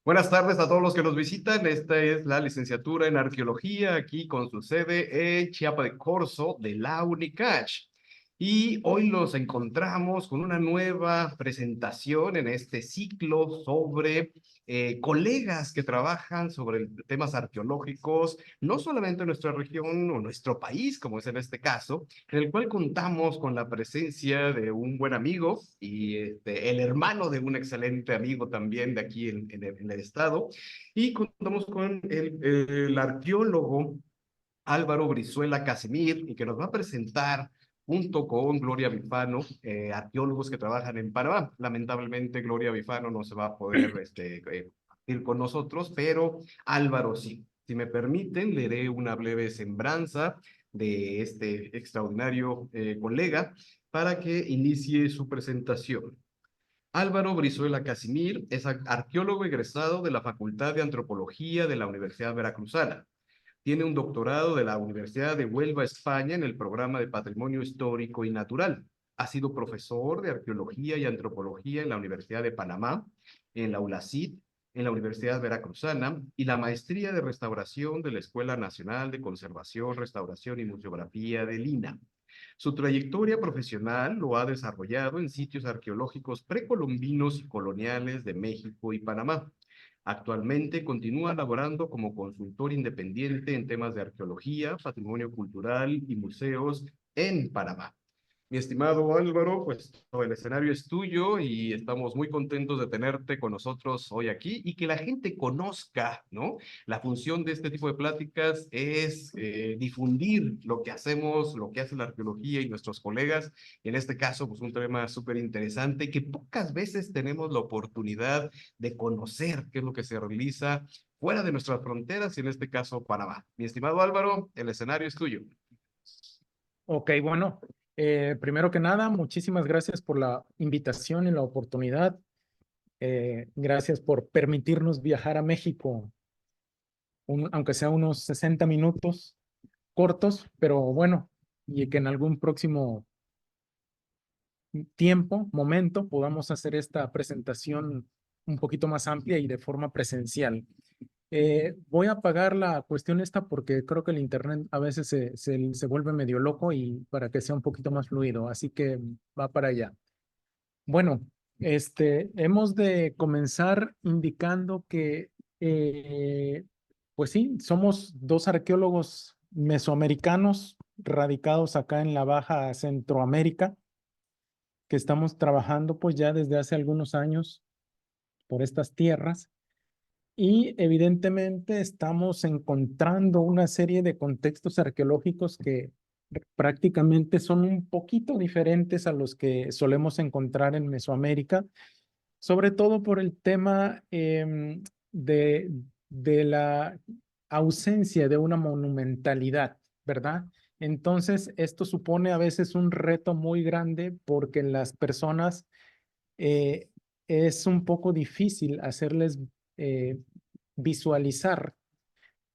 Buenas tardes a todos los que nos visitan. Esta es la licenciatura en arqueología, aquí con su sede en Chiapa de Corzo de la UNICACH. Y hoy nos encontramos con una nueva presentación en este ciclo sobre colegas que trabajan sobre temas arqueológicos, no solamente en nuestra región o nuestro país, como es en este caso, en el cual contamos con la presencia de un buen amigo y el hermano de un excelente amigo también de aquí en el estado, y contamos con el arqueólogo Álvaro Brizuela Casimir, y que nos va a presentar junto con Gloria Bifano, arqueólogos que trabajan en Panamá. Lamentablemente, Gloria Bifano no se va a poder ir con nosotros, pero Álvaro sí. Si me permiten, leeré una breve semblanza de este extraordinario colega para que inicie su presentación. Álvaro Brizuela Casimir es arqueólogo egresado de la Facultad de Antropología de la Universidad Veracruzana. Tiene un doctorado de la Universidad de Huelva, España, en el programa de Patrimonio Histórico y Natural. Ha sido profesor de Arqueología y Antropología en la Universidad de Panamá, en la ULACIT, en la Universidad Veracruzana, y la Maestría de Restauración de la Escuela Nacional de Conservación, Restauración y Museografía de Lina. Su trayectoria profesional lo ha desarrollado en sitios arqueológicos precolombinos y coloniales de México y Panamá. Actualmente continúa laborando como consultor independiente en temas de arqueología, patrimonio cultural y museos en Panamá. Mi estimado Álvaro, pues todo el escenario es tuyo y estamos muy contentos de tenerte con nosotros hoy aquí y que la gente conozca, ¿no? La función de este tipo de pláticas es difundir lo que hacemos, lo que hace la arqueología y nuestros colegas. Y en este caso, pues un tema súper interesante que pocas veces tenemos la oportunidad de conocer qué es lo que se realiza fuera de nuestras fronteras y en este caso Panamá. Mi estimado Álvaro, el escenario es tuyo. Ok, bueno, primero que nada, muchísimas gracias por la invitación y la oportunidad. Gracias por permitirnos viajar a México, aunque sea unos 60 minutos cortos, pero bueno, y que en algún próximo tiempo, momento, podamos hacer esta presentación un poquito más amplia y de forma presencial. Voy a apagar la cuestión esta porque creo que el internet a veces se vuelve medio loco y para que sea un poquito más fluido, así que va para allá. Bueno, hemos de comenzar indicando que, pues sí, somos dos arqueólogos mesoamericanos radicados acá en la Baja Centroamérica, que estamos trabajando pues ya desde hace algunos años por estas tierras. Y evidentemente estamos encontrando una serie de contextos arqueológicos que prácticamente son un poquito diferentes a los que solemos encontrar en Mesoamérica, sobre todo por el tema de la ausencia de una monumentalidad, ¿verdad? Entonces, esto supone a veces un reto muy grande porque las personas eh, es un poco difícil hacerles eh, visualizar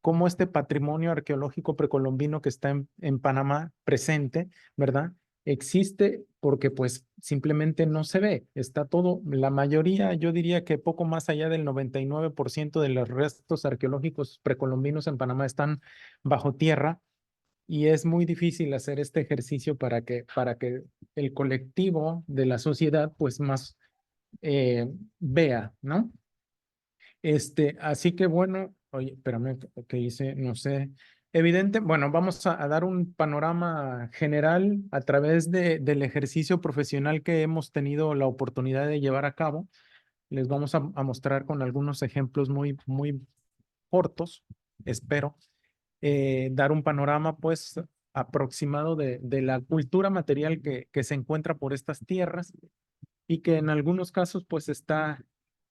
cómo este patrimonio arqueológico precolombino que está en Panamá presente, ¿verdad? Existe porque pues simplemente no se ve. Está todo, la mayoría, yo diría que poco más allá del 99% de los restos arqueológicos precolombinos en Panamá están bajo tierra y es muy difícil hacer este ejercicio para que el colectivo de la sociedad pues más eh, vea, ¿no? Así que bueno, oye, espérame, ¿qué hice? No sé. Evidente, bueno, vamos a dar un panorama general a través del ejercicio profesional que hemos tenido la oportunidad de llevar a cabo. Les vamos a mostrar con algunos ejemplos muy cortos, espero, dar un panorama pues aproximado de la cultura material que se encuentra por estas tierras y que en algunos casos pues está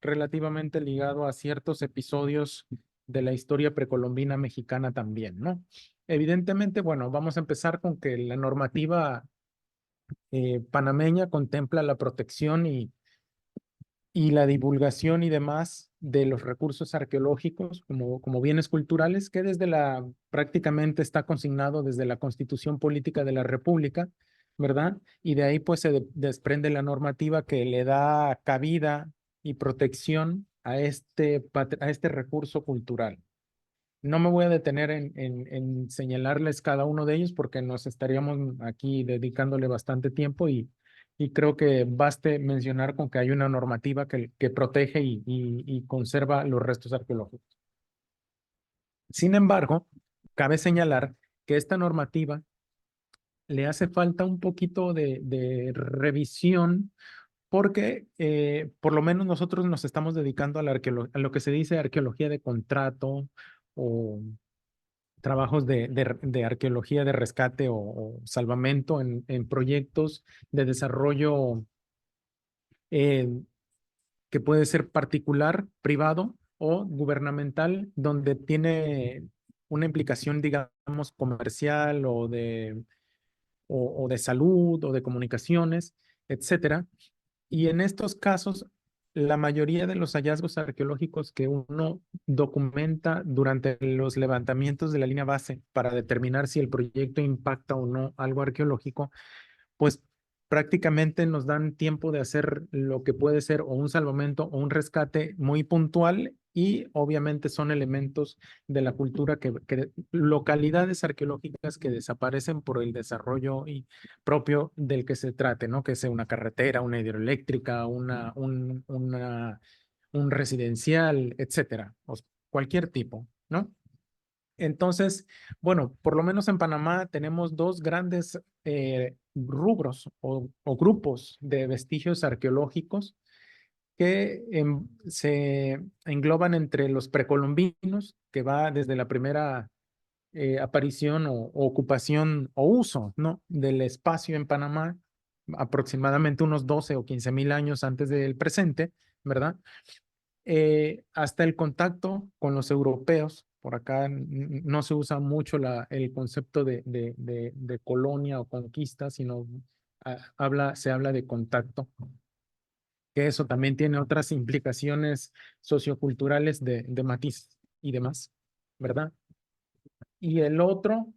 relativamente ligado a ciertos episodios de la historia precolombina mexicana también, ¿no? Evidentemente, bueno, vamos a empezar con que la normativa panameña contempla la protección y la divulgación y demás de los recursos arqueológicos como bienes culturales que prácticamente está consignado desde la Constitución Política de la República, ¿verdad? Y de ahí pues se desprende la normativa que le da cabida y protección a este recurso cultural. No me voy a detener en señalarles cada uno de ellos porque nos estaríamos aquí dedicándole bastante tiempo y creo que baste mencionar con que hay una normativa que protege y conserva los restos arqueológicos. Sin embargo, cabe señalar que esta normativa le hace falta un poquito de revisión porque por lo menos nosotros nos estamos dedicando a, a lo que se dice arqueología de contrato o trabajos de arqueología de rescate o salvamento en proyectos de desarrollo eh, que puede ser particular, privado o gubernamental, donde tiene una implicación, digamos, comercial o de salud o de comunicaciones, etcétera. Y en estos casos, la mayoría de los hallazgos arqueológicos que uno documenta durante los levantamientos de la línea base para determinar si el proyecto impacta o no algo arqueológico, pues prácticamente nos dan tiempo de hacer lo que puede ser o un salvamento o un rescate muy puntual y obviamente son elementos de la cultura localidades arqueológicas que desaparecen por el desarrollo propio del que se trate, ¿no? Que sea una carretera, una hidroeléctrica, un residencial, etcétera, o cualquier tipo, ¿no? Entonces, bueno, por lo menos en Panamá tenemos dos grandes rubros o grupos de vestigios arqueológicos que se engloban entre los precolombinos, que va desde la primera aparición o ocupación o uso, ¿no? Del espacio en Panamá, aproximadamente unos 12 o 15 mil años antes del presente, ¿verdad? Hasta el contacto con los europeos. Por acá no se usa mucho el concepto de colonia o conquista, sino se habla de contacto, que eso también tiene otras implicaciones socioculturales de matiz y demás, ¿verdad? Y el otro,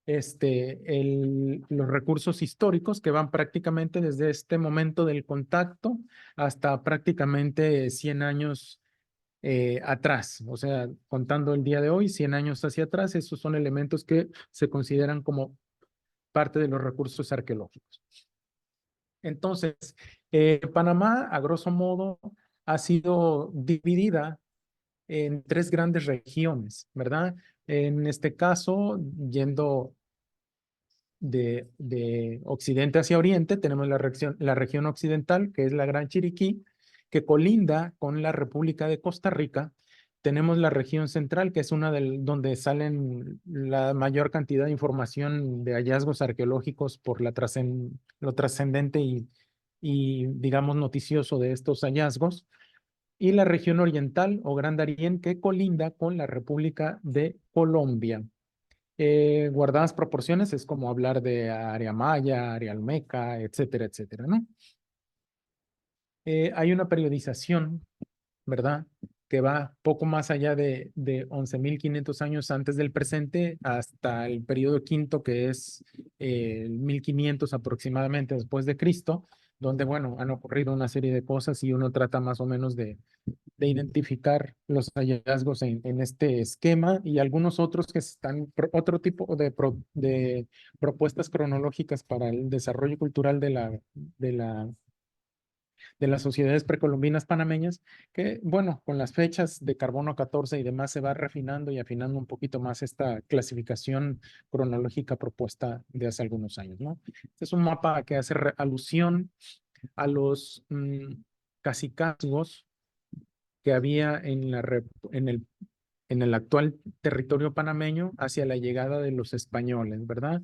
los recursos históricos que van prácticamente desde este momento del contacto hasta prácticamente 100 años atrás, o sea, contando el día de hoy, 100 años hacia atrás, esos son elementos que se consideran como parte de los recursos arqueológicos. Entonces, Panamá, a grosso modo, ha sido dividida en tres grandes regiones, ¿verdad? En este caso, yendo de occidente hacia oriente, tenemos la región occidental, que es la Gran Chiriquí, que colinda con la República de Costa Rica. Tenemos la región central, que es una donde salen la mayor cantidad de información de hallazgos arqueológicos por lo trascendente digamos, noticioso de estos hallazgos. Y la región oriental o Gran Darién, que colinda con la República de Colombia. Guardadas proporciones es como hablar de área maya, área olmeca, etcétera, etcétera, ¿no? Hay una periodización, ¿verdad? Que va poco más allá de 11.500 años antes del presente hasta el periodo quinto, que es el 1500 aproximadamente después de Cristo, donde, bueno, han ocurrido una serie de cosas y uno trata más o menos de identificar los hallazgos en este esquema y algunos otros que están, otro tipo de propuestas cronológicas para el desarrollo cultural de las sociedades precolombinas panameñas, que, bueno, con las fechas de carbono 14 y demás se va refinando y afinando un poquito más esta clasificación cronológica propuesta de hace algunos años, ¿no? Este es un mapa que hace alusión a los cacicazgos que había en el actual territorio panameño hacia la llegada de los españoles, ¿verdad?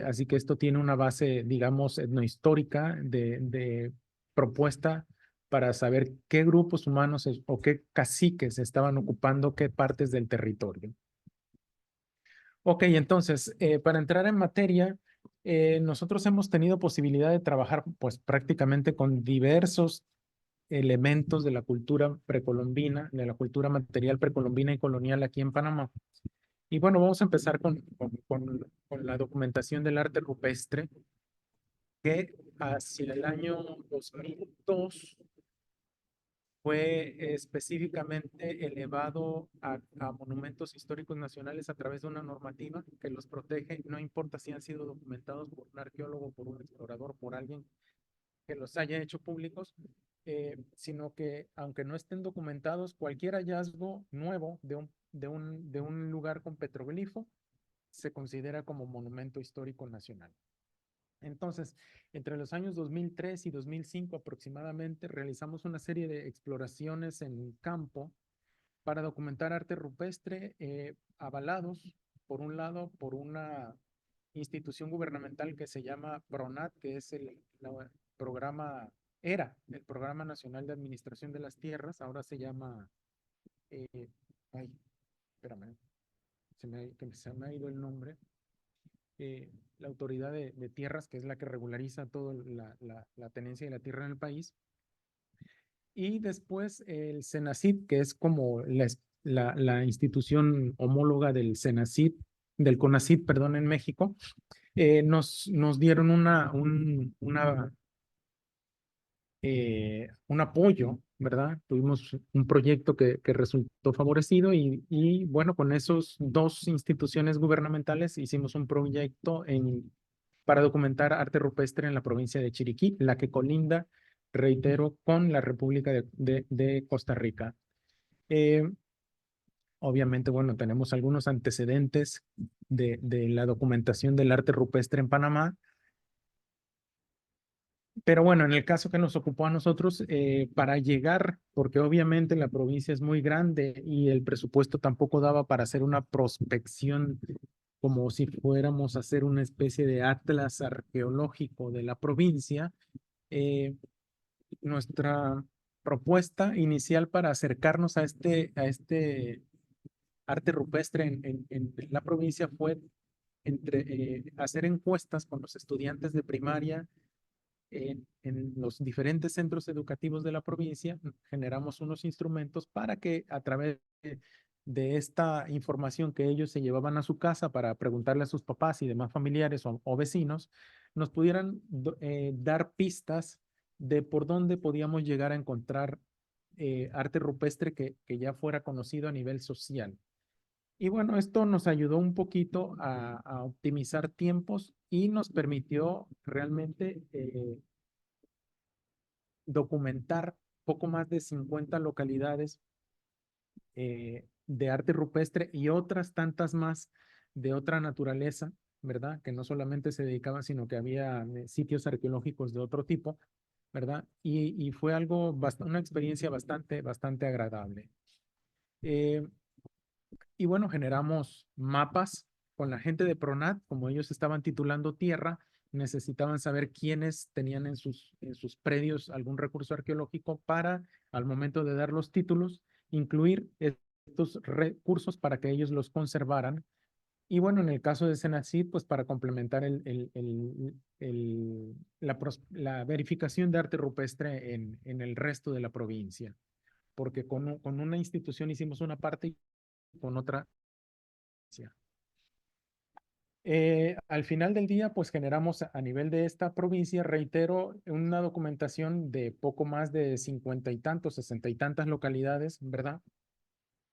Así que esto tiene una base, digamos, etnohistórica de propuesta para saber qué grupos humanos o qué caciques estaban ocupando qué partes del territorio. Ok, entonces, para entrar en materia, nosotros hemos tenido posibilidad de trabajar pues prácticamente con diversos elementos de la cultura precolombina, de la cultura material precolombina y colonial aquí en Panamá. Y bueno, vamos a empezar con la documentación del arte rupestre, que hacia el año 2002 fue específicamente elevado a monumentos históricos nacionales a través de una normativa que los protege, no importa si han sido documentados por un arqueólogo, por un explorador, por alguien que los haya hecho públicos, sino que aunque no estén documentados, cualquier hallazgo nuevo de un lugar con petroglifo se considera como monumento histórico nacional. Entonces, entre los años 2003 y 2005 aproximadamente, realizamos una serie de exploraciones en campo para documentar arte rupestre, avalados, por un lado, por una institución gubernamental que se llama PRONAT, que es programa, era el Programa Nacional de Administración de las Tierras, ahora se llama, eh, ay, espérame, se me ha ido el nombre, la autoridad de tierras, que es la que regulariza toda la tenencia de la tierra en el país, y después el CENACYT, que es como la institución homóloga del CENACYT, del CONACYT, perdón, en México, nos dieron un apoyo, ¿verdad? Tuvimos un proyecto que resultó favorecido y bueno, con esos dos instituciones gubernamentales hicimos un proyecto para documentar arte rupestre en la provincia de Chiriquí, la que colinda, reitero, con la República de Costa Rica. Obviamente, bueno, tenemos algunos antecedentes de la documentación del arte rupestre en Panamá. Pero bueno, en el caso que nos ocupó a nosotros, para llegar, porque obviamente la provincia es muy grande y el presupuesto tampoco daba para hacer una prospección como si fuéramos a hacer una especie de atlas arqueológico de la provincia, nuestra propuesta inicial para acercarnos a este arte rupestre en la provincia fue hacer encuestas con los estudiantes de primaria en los diferentes centros educativos de la provincia. Generamos unos instrumentos para que a través de esta información que ellos se llevaban a su casa para preguntarle a sus papás y demás familiares o vecinos, nos pudieran dar pistas de por dónde podíamos llegar a encontrar arte rupestre que ya fuera conocido a nivel social. Y bueno, esto nos ayudó un poquito a optimizar tiempos y nos permitió realmente documentar poco más de 50 localidades de arte rupestre y otras tantas más de otra naturaleza, ¿verdad? Que no solamente se dedicaban, sino que había sitios arqueológicos de otro tipo, ¿verdad? Y fue una experiencia bastante agradable. Y bueno, generamos mapas con la gente de PRONAT, como ellos estaban titulando tierra, necesitaban saber quiénes tenían en sus predios algún recurso arqueológico para, al momento de dar los títulos, incluir estos recursos para que ellos los conservaran. Y bueno, en el caso de Senacid, pues para complementar la verificación de arte rupestre en el resto de la provincia, porque con una institución hicimos una parte y con otra. Al final del día, pues generamos a nivel de esta provincia, reitero, una documentación de poco más de 50 y tantos, 60 y tantas localidades, ¿verdad?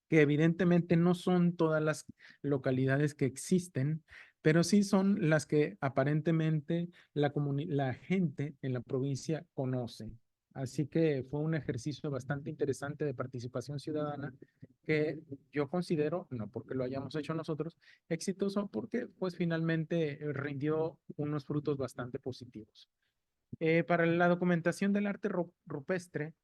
Que evidentemente no son todas las localidades que existen, pero sí son las que aparentemente la gente en la provincia conoce. Así que fue un ejercicio bastante interesante de participación ciudadana que yo considero, no porque lo hayamos hecho nosotros, exitoso porque pues finalmente rindió unos frutos bastante positivos. Para la documentación del arte rupestre,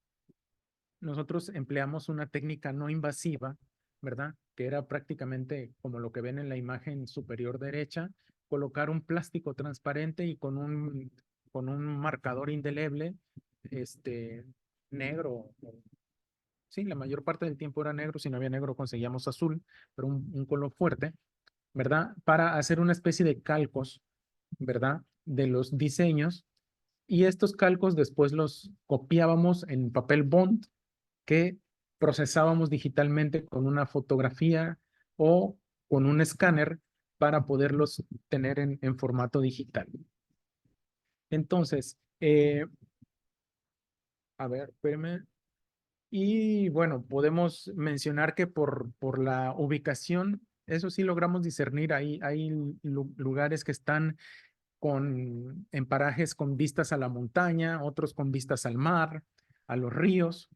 nosotros empleamos una técnica no invasiva, ¿verdad? Que era prácticamente como lo que ven en la imagen superior derecha, colocar un plástico transparente y con un marcador indeleble, negro. Sí, la mayor parte del tiempo era negro, si no había negro conseguíamos azul, pero un color fuerte, ¿verdad? Para hacer una especie de calcos, ¿verdad? De los diseños. Y estos calcos después los copiábamos en papel bond que procesábamos digitalmente con una fotografía o con un escáner para poderlos tener en formato digital. Entonces, a ver, espérame. Y bueno, podemos mencionar que por la ubicación, eso sí logramos discernir, hay lugares que están en parajes con vistas a la montaña, otros con vistas al mar, a los ríos,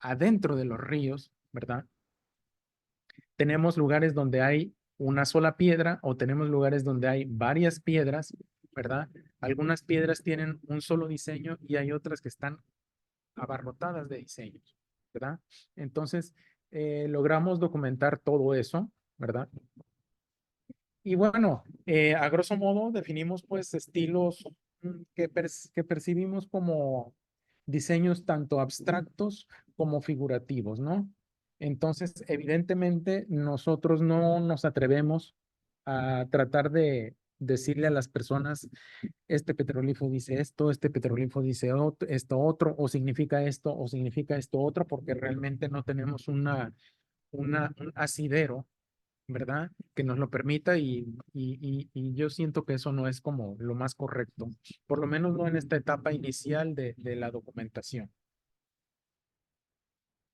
adentro de los ríos, ¿verdad? Tenemos lugares donde hay una sola piedra o tenemos lugares donde hay varias piedras, ¿verdad? Algunas piedras tienen un solo diseño y hay otras que están abarrotadas de diseños, ¿verdad? Entonces, logramos documentar todo eso, ¿verdad? Y bueno, a grosso modo definimos pues estilos que percibimos como diseños tanto abstractos como figurativos, ¿no? Entonces, evidentemente, nosotros no nos atrevemos a tratar de decirle a las personas, este petrolifo dice esto, este petrolifo dice esto otro, o significa esto otro, porque realmente no tenemos un asidero, ¿verdad? Que nos lo permita y yo siento que eso no es como lo más correcto, por lo menos no en esta etapa inicial de la documentación,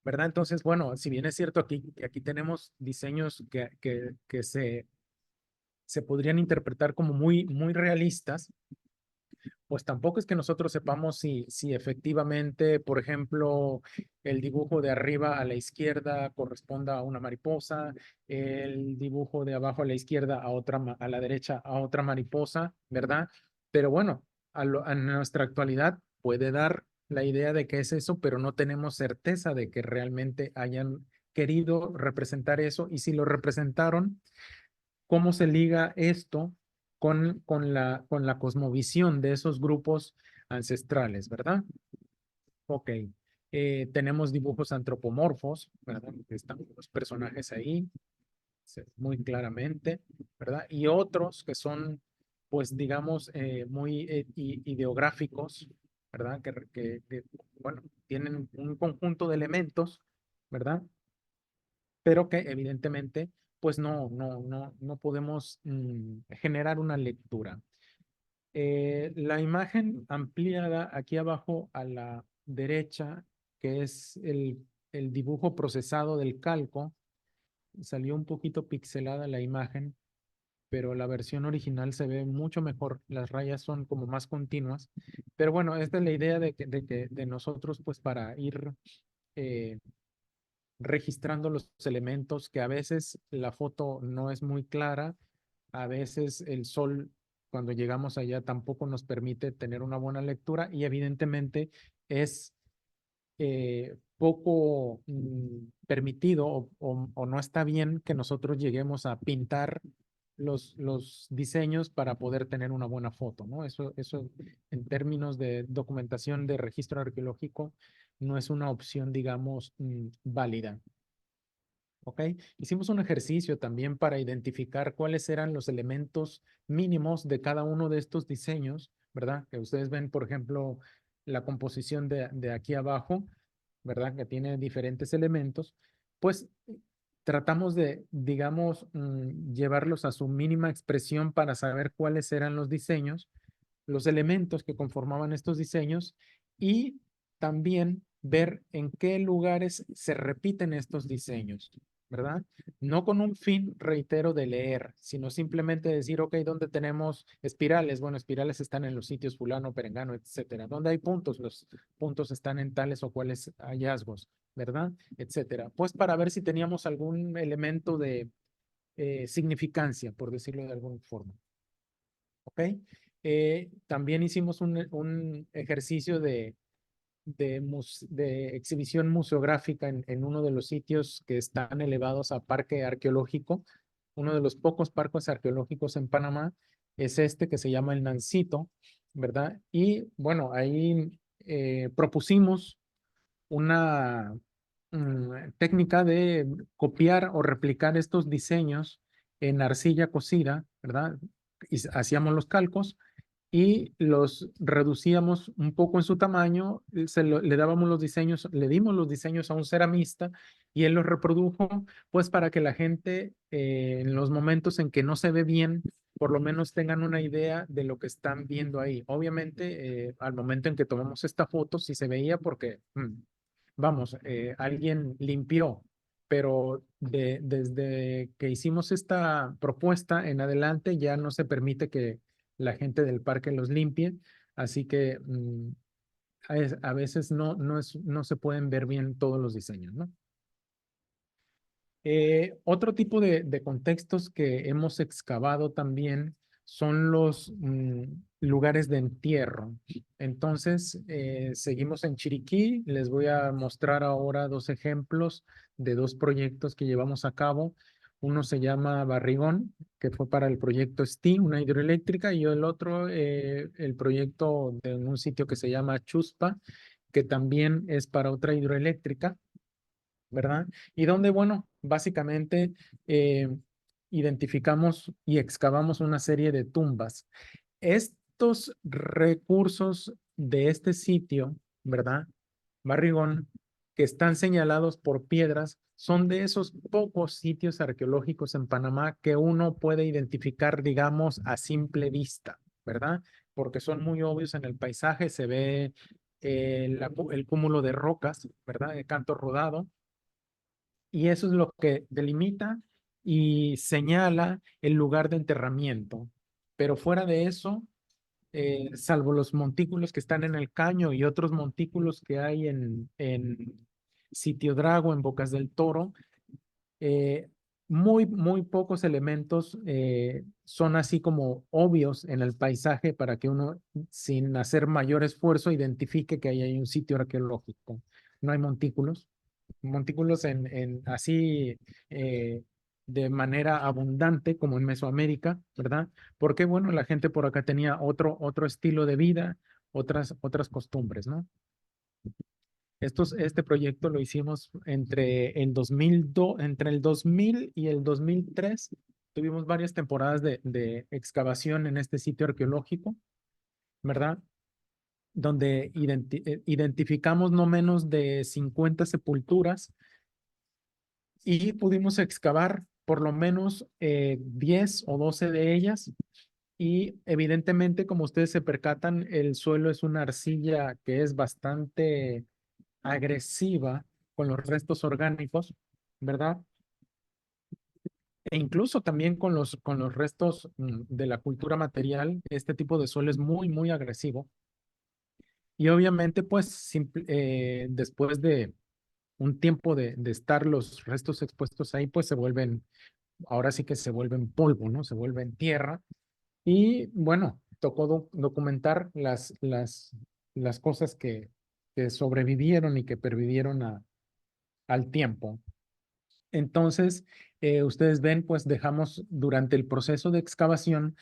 ¿verdad? Entonces, bueno, si bien es cierto aquí tenemos diseños que se podrían interpretar como muy realistas, pues tampoco es que nosotros sepamos si efectivamente, por ejemplo, el dibujo de arriba a la izquierda corresponda a una mariposa, el dibujo de abajo a la izquierda a la derecha a otra mariposa, ¿verdad? Pero bueno, a nuestra actualidad puede dar la idea de que es eso, pero no tenemos certeza de que realmente hayan querido representar eso y si lo representaron, cómo se liga esto con la cosmovisión de esos grupos ancestrales, ¿verdad? Ok. Tenemos dibujos antropomorfos, ¿verdad? Están los personajes ahí, muy claramente, ¿verdad? Y otros que son, pues, digamos, muy ideográficos, ¿verdad? Bueno, tienen un conjunto de elementos, ¿verdad? Pero que evidentemente pues no podemos generar una lectura. La imagen ampliada aquí abajo a la derecha, que es el dibujo procesado del calco, salió un poquito pixelada la imagen, pero la versión original se ve mucho mejor. Las rayas son como más continuas. Pero bueno, esta es la idea de nosotros, pues para ir eh, registrando los elementos que a veces la foto no es muy clara, a veces el sol cuando llegamos allá tampoco nos permite tener una buena lectura y evidentemente es poco permitido o no está bien que nosotros lleguemos a pintar los diseños para poder tener una buena foto, ¿no? Eso en términos de documentación de registro arqueológico no es una opción, digamos, válida. ¿Ok? Hicimos un ejercicio también para identificar cuáles eran los elementos mínimos de cada uno de estos diseños, ¿verdad? Que ustedes ven, por ejemplo, la composición de aquí abajo, ¿verdad? Que tiene diferentes elementos. Pues tratamos de, digamos, llevarlos a su mínima expresión para saber cuáles eran los diseños, los elementos que conformaban estos diseños y también ver en qué lugares se repiten estos diseños, ¿verdad? No con un fin, reitero, de leer, sino simplemente decir, ok, ¿dónde tenemos espirales? Bueno, espirales están en los sitios fulano, perengano, etcétera. ¿Dónde hay puntos? Los puntos están en tales o cuales hallazgos, ¿verdad? Etcétera. Pues para ver si teníamos algún elemento de significancia, por decirlo de alguna forma. ¿Ok? También hicimos un ejercicio de exhibición museográfica en uno de los sitios que están elevados a parque arqueológico. Uno de los pocos parques arqueológicos en Panamá es este que se llama el Nancito, ¿verdad? Y bueno, ahí propusimos una técnica de copiar o replicar estos diseños en arcilla cocida, ¿verdad? Y hacíamos los calcos y los reducíamos un poco en su tamaño, le dábamos los diseños, le dimos los diseños a un ceramista y él los reprodujo, pues para que la gente en los momentos en que no se ve bien, por lo menos tengan una idea de lo que están viendo ahí. Obviamente, al momento en que tomamos esta foto, sí se veía porque vamos, alguien limpió, pero desde que hicimos esta propuesta en adelante ya no se permite que la gente del parque los limpie, así que a veces no se pueden ver bien todos los diseños, ¿no? Otro tipo de contextos que hemos excavado también son los lugares de entierro. Entonces, seguimos en Chiriquí. Les voy a mostrar ahora dos ejemplos de dos proyectos que llevamos a cabo. Uno se llama Barrigón, que fue para el proyecto STI, una hidroeléctrica, y el otro, el proyecto de un sitio que se llama Chuspa, que también es para otra hidroeléctrica, ¿verdad? Y donde, bueno, básicamente identificamos y excavamos una serie de tumbas. Estos recursos de este sitio, ¿verdad? Barrigón, que están señalados por piedras, son de esos pocos sitios arqueológicos en Panamá que uno puede identificar, digamos, a simple vista, ¿verdad? Porque son muy obvios en el paisaje, se ve el cúmulo de rocas, ¿verdad? De canto rodado, y eso es lo que delimita y señala el lugar de enterramiento. Pero fuera de eso, salvo los montículos que están en el caño y otros montículos que hay en Sitio Drago, en Bocas del Toro, eh, muy pocos elementos son así como obvios en el paisaje para que uno, sin hacer mayor esfuerzo, identifique que ahí hay un sitio arqueológico. No hay montículos en así de manera abundante como en Mesoamérica, ¿verdad? Porque, bueno, la gente por acá tenía otro estilo de vida, otras costumbres, ¿no? Este proyecto lo hicimos entre el 2000 y el 2003. Tuvimos varias temporadas de excavación en este sitio arqueológico, ¿verdad? Donde identificamos no menos de 50 sepulturas y pudimos excavar por lo menos 10 o 12 de ellas. Y evidentemente, como ustedes se percatan, el suelo es una arcilla que es bastante agresiva con los restos orgánicos, ¿verdad? E incluso también con los restos de la cultura material, este tipo de suelo es muy agresivo. Y obviamente, pues, después de un tiempo de estar los restos expuestos ahí, pues se vuelven, ahora sí que se vuelven polvo, ¿no? Se vuelven tierra. Y bueno, tocó documentar las cosas que sobrevivieron y que pervivieron al tiempo. Entonces, ustedes ven, pues dejamos durante el proceso de excavación,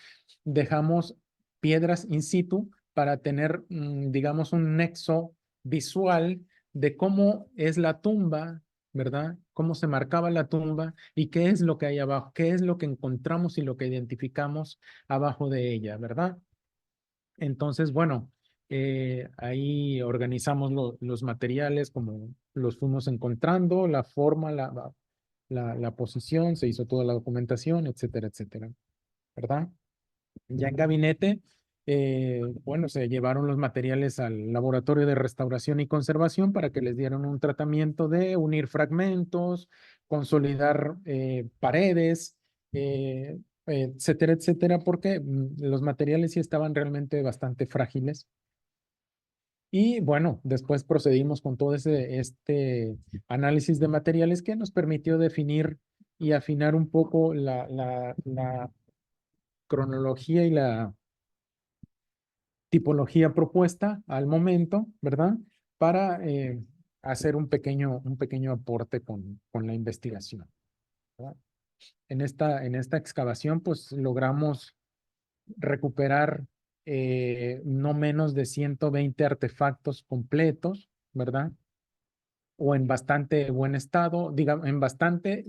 dejamos piedras in situ para tener, digamos, un nexo visual de cómo es la tumba, ¿verdad? Cómo se marcaba la tumba y qué es lo que hay abajo, qué es lo que encontramos y lo que identificamos abajo de ella, ¿verdad? Entonces, bueno, ahí organizamos los materiales como los fuimos encontrando, la forma, la posición, se hizo toda la documentación, etcétera, ¿verdad? Ya en gabinete, bueno, se llevaron los materiales al laboratorio de restauración y conservación para que les dieran un tratamiento de unir fragmentos, consolidar paredes, etcétera, porque los materiales sí estaban realmente bastante frágiles. Y bueno, después procedimos con todo este análisis de materiales que nos permitió definir y afinar un poco la cronología y la tipología propuesta al momento, ¿verdad? Para hacer un pequeño aporte con la investigación, ¿verdad? En esta excavación, pues logramos recuperar no menos de 120 artefactos completos, ¿verdad? O en bastante buen estado, digamos, en bastante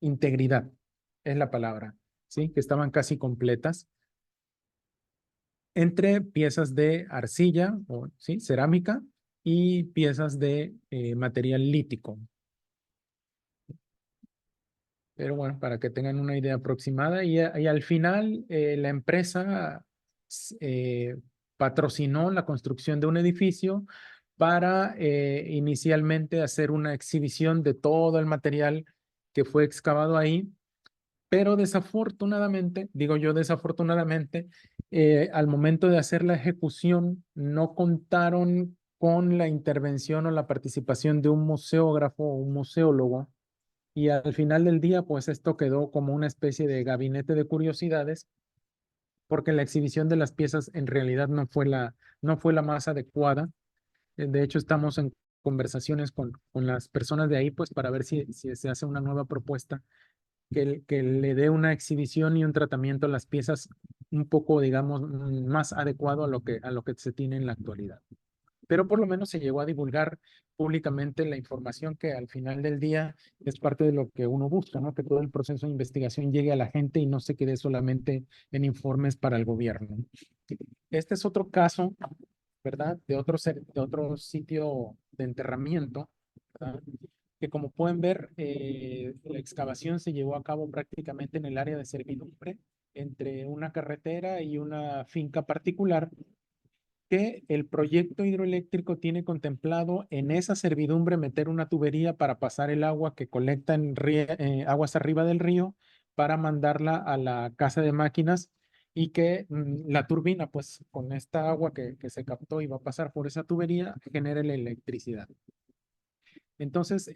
integridad, es la palabra, ¿sí? Que estaban casi completas, entre piezas de arcilla, o, ¿sí? Cerámica, y piezas de material lítico. Pero bueno, para que tengan una idea aproximada, y al final la empresa patrocinó la construcción de un edificio para inicialmente hacer una exhibición de todo el material que fue excavado ahí, pero desafortunadamente, digo yo desafortunadamente, al momento de hacer la ejecución no contaron con la intervención o la participación de un museógrafo o un museólogo, y al final del día, pues esto quedó como una especie de gabinete de curiosidades, porque la exhibición de las piezas en realidad no fue la más adecuada. De hecho, estamos en conversaciones con las personas de ahí, pues para ver si se hace una nueva propuesta que le dé una exhibición y un tratamiento a las piezas un poco, digamos, más adecuado a lo que se tiene en la actualidad. Pero por lo menos se llegó a divulgar públicamente la información que al final del día es parte de lo que uno busca, ¿no? Que todo el proceso de investigación llegue a la gente y no se quede solamente en informes para el gobierno. Este es otro caso, ¿verdad? De otro sitio de enterramiento, ¿verdad? Que como pueden ver, la excavación se llevó a cabo prácticamente en el área de servidumbre entre una carretera y una finca particular, que el proyecto hidroeléctrico tiene contemplado en esa servidumbre meter una tubería para pasar el agua que colecta en aguas arriba del río para mandarla a la casa de máquinas, y que la turbina, pues con esta agua que se captó y va a pasar por esa tubería, genere la electricidad. Entonces,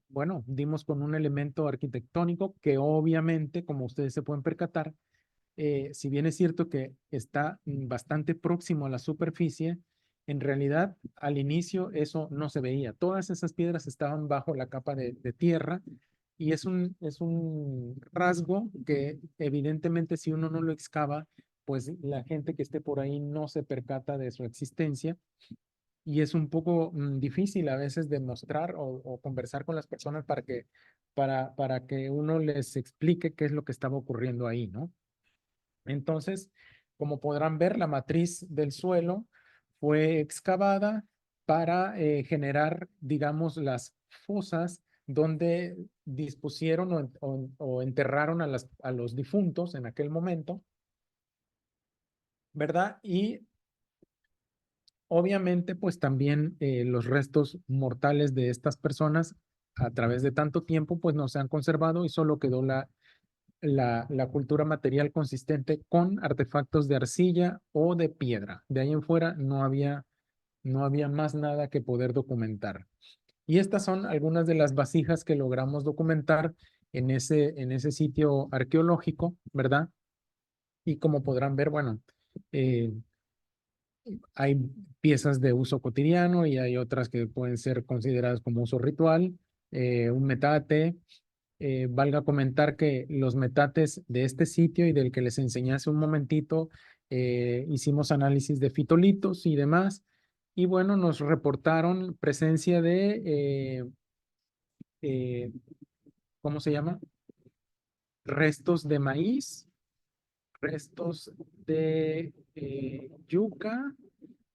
bueno, dimos con un elemento arquitectónico que obviamente, como ustedes se pueden percatar, si bien es cierto que está bastante próximo a la superficie, en realidad al inicio eso no se veía. Todas esas piedras estaban bajo la capa de tierra, y es un rasgo que evidentemente si uno no lo excava, pues la gente que esté por ahí no se percata de su existencia, y es un poco difícil a veces demostrar o conversar con las personas para que uno les explique qué es lo que estaba ocurriendo ahí, ¿no? Entonces, como podrán ver, la matriz del suelo fue excavada para generar, digamos, las fosas donde dispusieron o enterraron a los difuntos en aquel momento, ¿verdad? Y obviamente, pues también los restos mortales de estas personas a través de tanto tiempo, pues no se han conservado y solo quedó la cultura material consistente con artefactos de arcilla o de piedra. De ahí en fuera no había más nada que poder documentar. Y estas son algunas de las vasijas que logramos documentar en ese sitio arqueológico, ¿verdad? Y como podrán ver, bueno, eh, hay piezas de uso cotidiano y hay otras que pueden ser consideradas como uso ritual, un metate. Valga comentar que los metates de este sitio y del que les enseñé hace un momentito, hicimos análisis de fitolitos y demás, y bueno, nos reportaron presencia de, eh, ¿cómo se llama? Restos de maíz, restos de yuca,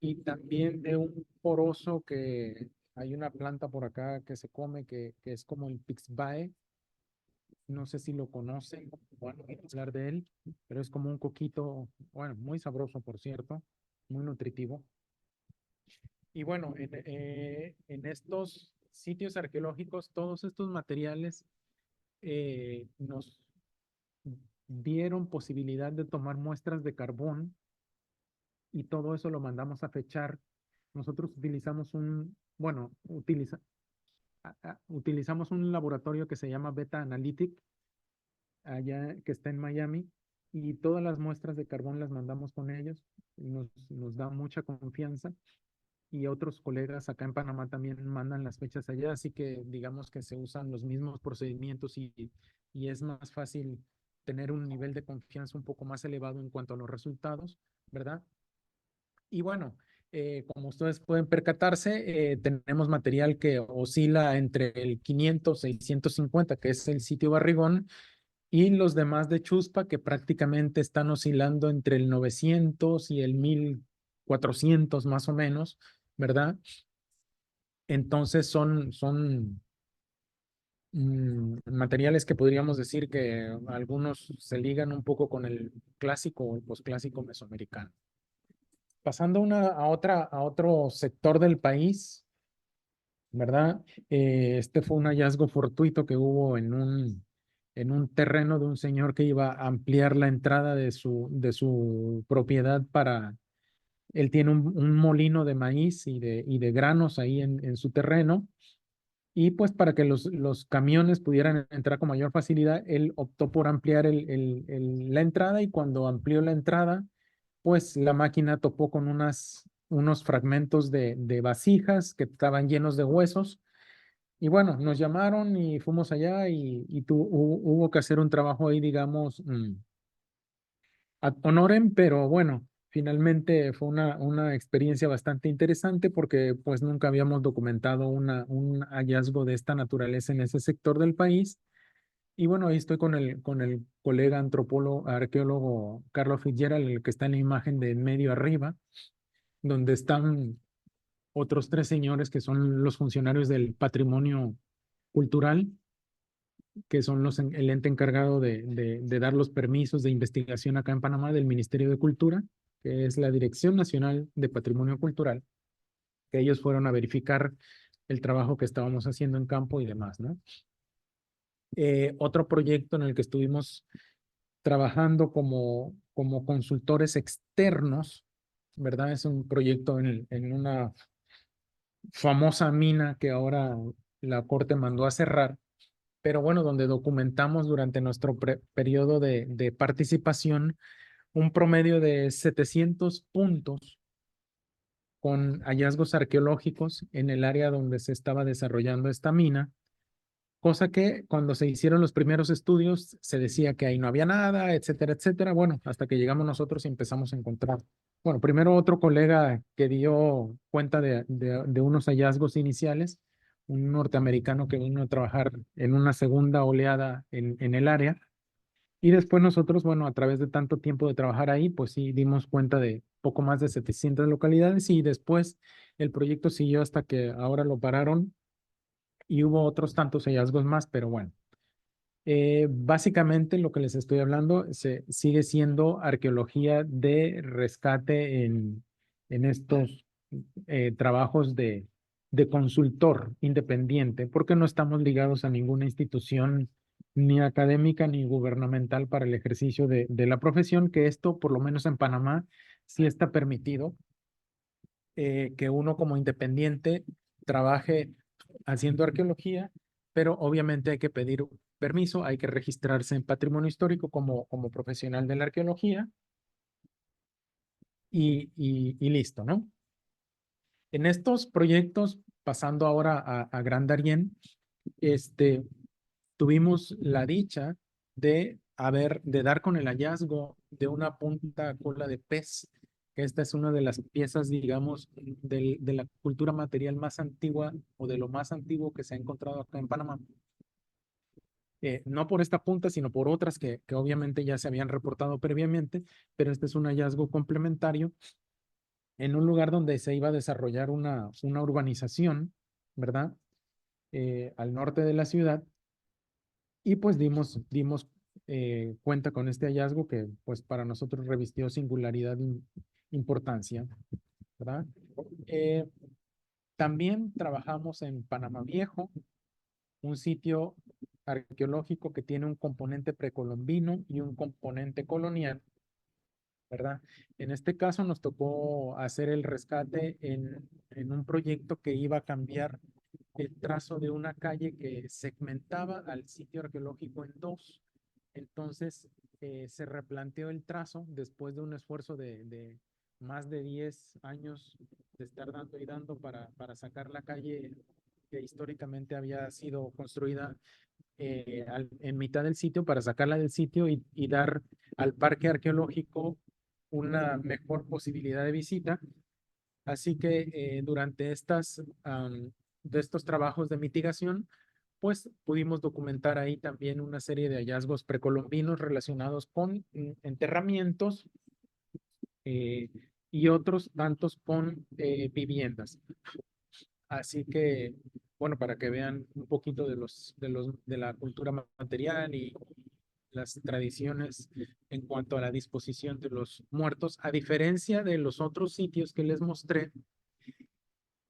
y también de un poroso que hay una planta por acá que se come que es como el pixbae. No sé si lo conocen, bueno, voy a hablar de él, pero es como un coquito, bueno, muy sabroso, por cierto, muy nutritivo. Y bueno, en estos sitios arqueológicos, todos estos materiales nos dieron posibilidad de tomar muestras de carbón, y todo eso lo mandamos a fechar. Nosotros utilizamos bueno, utilizamos un laboratorio que se llama Beta Analytic, allá que está en Miami, y todas las muestras de carbón las mandamos con ellos. Nos da mucha confianza, y otros colegas acá en Panamá también mandan las fechas allá, así que digamos que se usan los mismos procedimientos, y es más fácil tener un nivel de confianza un poco más elevado en cuanto a los resultados, ¿verdad? Y bueno, como ustedes pueden percatarse, tenemos material que oscila entre el 500, 650, que es el sitio Barrigón, y los demás de Chuspa, que prácticamente están oscilando entre el 900 y el 1400 más o menos, ¿verdad? Entonces son materiales que podríamos decir que algunos se ligan un poco con el clásico o el posclásico mesoamericano. pasando a otro sector del país, ¿verdad? Este fue un hallazgo fortuito que hubo en un terreno de un señor que iba a ampliar la entrada de su propiedad para, él tiene un molino de maíz y de granos ahí en su terreno. Y pues para que los camiones pudieran entrar con mayor facilidad, él optó por ampliar la entrada y cuando amplió la entrada, pues la máquina topó con unos fragmentos de vasijas que estaban llenos de huesos. Y bueno, nos llamaron y fuimos allá hubo que hacer un trabajo ahí, digamos, ad honorem, pero bueno, finalmente fue una experiencia bastante interesante porque pues nunca habíamos documentado un hallazgo de esta naturaleza en ese sector del país. Y bueno, ahí estoy con el colega antropólogo, arqueólogo Carlos Fitzgerald, el que está en la imagen de en medio arriba, donde están otros tres señores que son los funcionarios del patrimonio cultural, que son el ente encargado de dar los permisos de investigación acá en Panamá del Ministerio de Cultura, que es la Dirección Nacional de Patrimonio Cultural, que ellos fueron a verificar el trabajo que estábamos haciendo en campo y demás, ¿no? Otro proyecto en el que estuvimos trabajando como consultores externos, ¿verdad? Es un proyecto en una famosa mina que ahora la Corte mandó a cerrar, pero bueno, donde documentamos durante nuestro periodo de participación un promedio de 700 puntos con hallazgos arqueológicos en el área donde se estaba desarrollando esta mina, cosa que cuando se hicieron los primeros estudios se decía que ahí no había nada, etcétera, etcétera. Bueno, hasta que llegamos nosotros y empezamos a encontrar. Bueno, primero otro colega que dio cuenta de unos hallazgos iniciales, un norteamericano que vino a trabajar en una segunda oleada en el área. Y después nosotros, bueno, a través de tanto tiempo de trabajar ahí, pues sí dimos cuenta de poco más de 700 localidades y después el proyecto siguió hasta que ahora lo pararon y hubo otros tantos hallazgos más, pero bueno. Básicamente lo que les estoy hablando sigue siendo arqueología de rescate en estos trabajos de consultor independiente, porque no estamos ligados a ninguna institución ni académica ni gubernamental para el ejercicio de la profesión, que esto, por lo menos en Panamá, sí está permitido, que uno como independiente trabaje haciendo arqueología, pero obviamente hay que pedir permiso, hay que registrarse en patrimonio histórico como profesional de la arqueología y listo, ¿no? En estos proyectos, pasando ahora a Gran Darién, este, tuvimos la dicha de dar con el hallazgo de una punta cola de pez. Esta es una de las piezas, digamos, de la cultura material más antigua o de lo más antiguo que se ha encontrado acá en Panamá. No por esta punta, sino por otras que obviamente ya se habían reportado previamente, pero este es un hallazgo complementario en un lugar donde se iba a desarrollar una urbanización, ¿verdad? Al norte de la ciudad. Y pues dimos cuenta con este hallazgo que pues para nosotros revistió singularidad e importancia, ¿verdad? Eh, También trabajamos en Panamá Viejo, un sitio arqueológico que tiene un componente precolombino y un componente colonial, ¿verdad? En este caso nos tocó hacer el rescate en un proyecto que iba a cambiar el trazo de una calle que segmentaba al sitio arqueológico en dos. Entonces se replanteó el trazo después de un esfuerzo de más de 10 años de estar dando y dando para sacar la calle que históricamente había sido construida en mitad del sitio, para sacarla del sitio y dar al parque arqueológico una mejor posibilidad de visita. Así que durante de estos trabajos de mitigación, pues pudimos documentar ahí también una serie de hallazgos precolombinos relacionados con enterramientos eh, y otros tantos con viviendas. Así que, bueno, para que vean un poquito de la cultura material y las tradiciones en cuanto a la disposición de los muertos, a diferencia de los otros sitios que les mostré.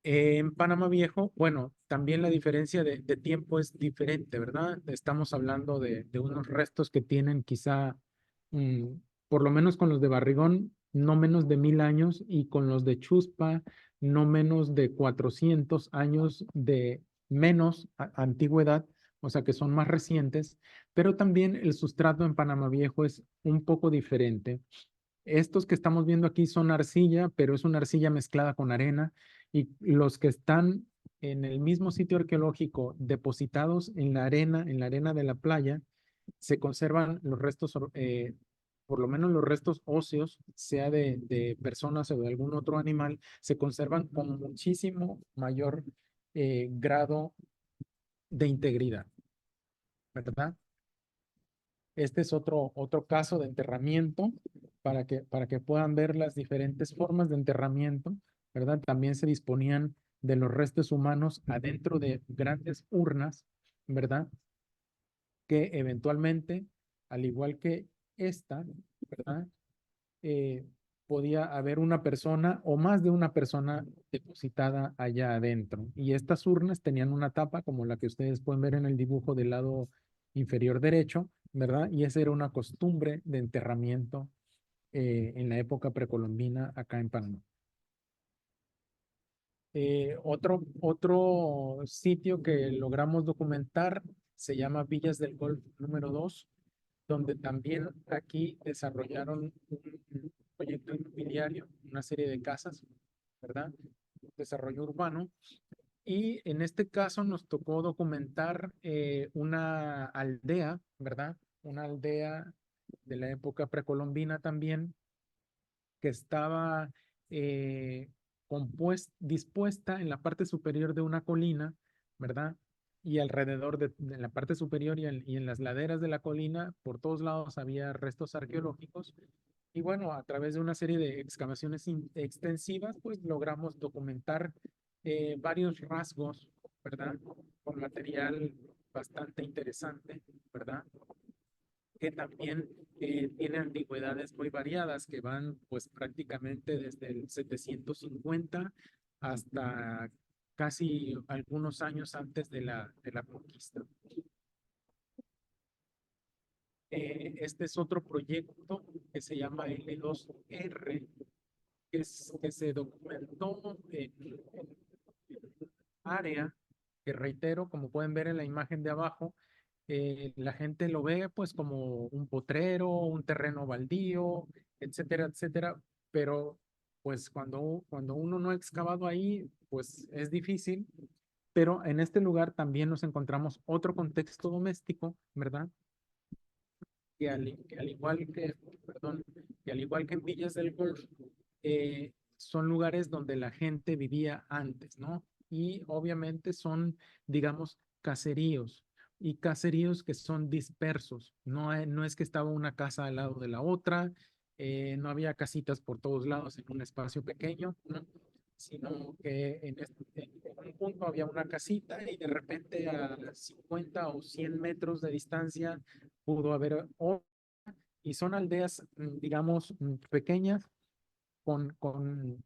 En Panamá Viejo, bueno, también la diferencia de tiempo es diferente, ¿verdad? Estamos hablando de unos restos que tienen quizá, mm, por lo menos con los de Barrigón, no menos de 1000 años, y con los de Chuspa, no menos de 400 años de menos antigüedad, o sea que son más recientes, pero también el sustrato en Panamá Viejo es un poco diferente. Estos que estamos viendo aquí son arcilla, pero es una arcilla mezclada con arena, y los que están en el mismo sitio arqueológico depositados en la arena de la playa, se conservan los restos, por lo menos los restos óseos, sea de personas o de algún otro animal, se conservan con muchísimo mayor grado de integridad, ¿verdad? Este es otro caso de enterramiento para que puedan ver las diferentes formas de enterramiento, ¿verdad? También se disponían de los restos humanos adentro de grandes urnas, ¿verdad? Que eventualmente, al igual que esta, ¿verdad? Eh, podía haber una persona o más de una persona depositada allá adentro. Y estas urnas tenían una tapa como la que ustedes pueden ver en el dibujo del lado inferior derecho, ¿verdad? Y esa era una costumbre de enterramiento en la época precolombina acá en Panamá. Otro sitio que logramos documentar se llama Villas del Golf número 2, donde también aquí desarrollaron un proyecto inmobiliario, una serie de casas, ¿verdad? Desarrollo urbano. Y en este caso nos tocó documentar una aldea, ¿verdad? Una aldea de la época precolombina también, que estaba dispuesta en la parte superior de una colina, ¿verdad? Y alrededor de la parte superior y en las laderas de la colina, por todos lados había restos arqueológicos. Y bueno, a través de una serie de excavaciones extensivas, pues logramos documentar varios rasgos, ¿verdad? Con material bastante interesante, ¿verdad? Que también tiene antigüedades muy variadas, que van pues prácticamente desde el 750 hasta casi algunos años antes de la conquista. Este es otro proyecto que se llama L2R, que se documentó en área, que reitero, como pueden ver en la imagen de abajo, la gente lo ve pues como un potrero, un terreno baldío, etcétera, etcétera, pero pues cuando uno no ha excavado ahí, pues es difícil, pero en este lugar también nos encontramos otro contexto doméstico, ¿verdad? Que al igual que, perdón, que al igual que en Villas del Golf, son lugares donde la gente vivía antes, ¿no? Y obviamente son, digamos, caseríos, y caseríos que son dispersos. No es que estaba una casa al lado de la otra, no había casitas por todos lados en un espacio pequeño, ¿no? Sino que en un punto había una casita y de repente a 50 o 100 metros de distancia pudo haber otra, y son aldeas, digamos, pequeñas con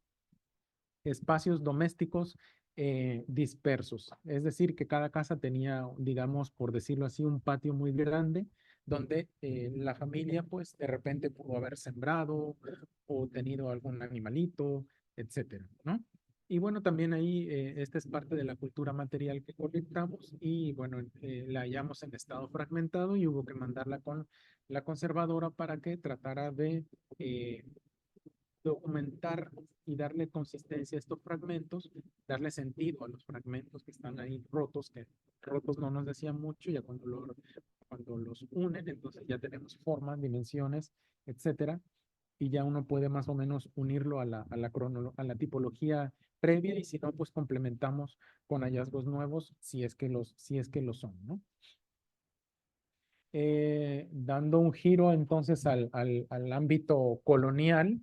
espacios domésticos dispersos. Es decir, que cada casa tenía, digamos, por decirlo así, un patio muy grande donde la familia, pues, de repente pudo haber sembrado o tenido algún animalito, etcétera, ¿no? Y bueno, también ahí, esta es parte de la cultura material que colectamos, y bueno, la hallamos en estado fragmentado y hubo que mandarla con la conservadora para que tratara de documentar y darle consistencia a estos fragmentos, darle sentido a los fragmentos que están ahí rotos, que rotos no nos decían mucho, ya cuando los unen, entonces ya tenemos formas, dimensiones, etcétera, y ya uno puede más o menos unirlo a la tipología previa, y si no, pues complementamos con hallazgos nuevos si es que lo son, ¿no? Dando un giro entonces al ámbito colonial,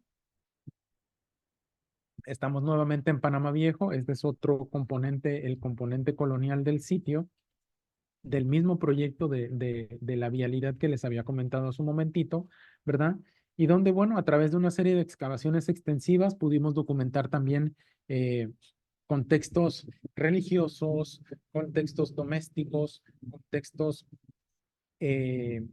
estamos nuevamente en Panamá Viejo. Este es otro componente, el componente colonial del sitio. del mismo proyecto de la vialidad que les había comentado hace un momentito, ¿verdad? Y donde, bueno, a través de una serie de excavaciones extensivas pudimos documentar también eh, contextos religiosos, contextos domésticos, contextos eh,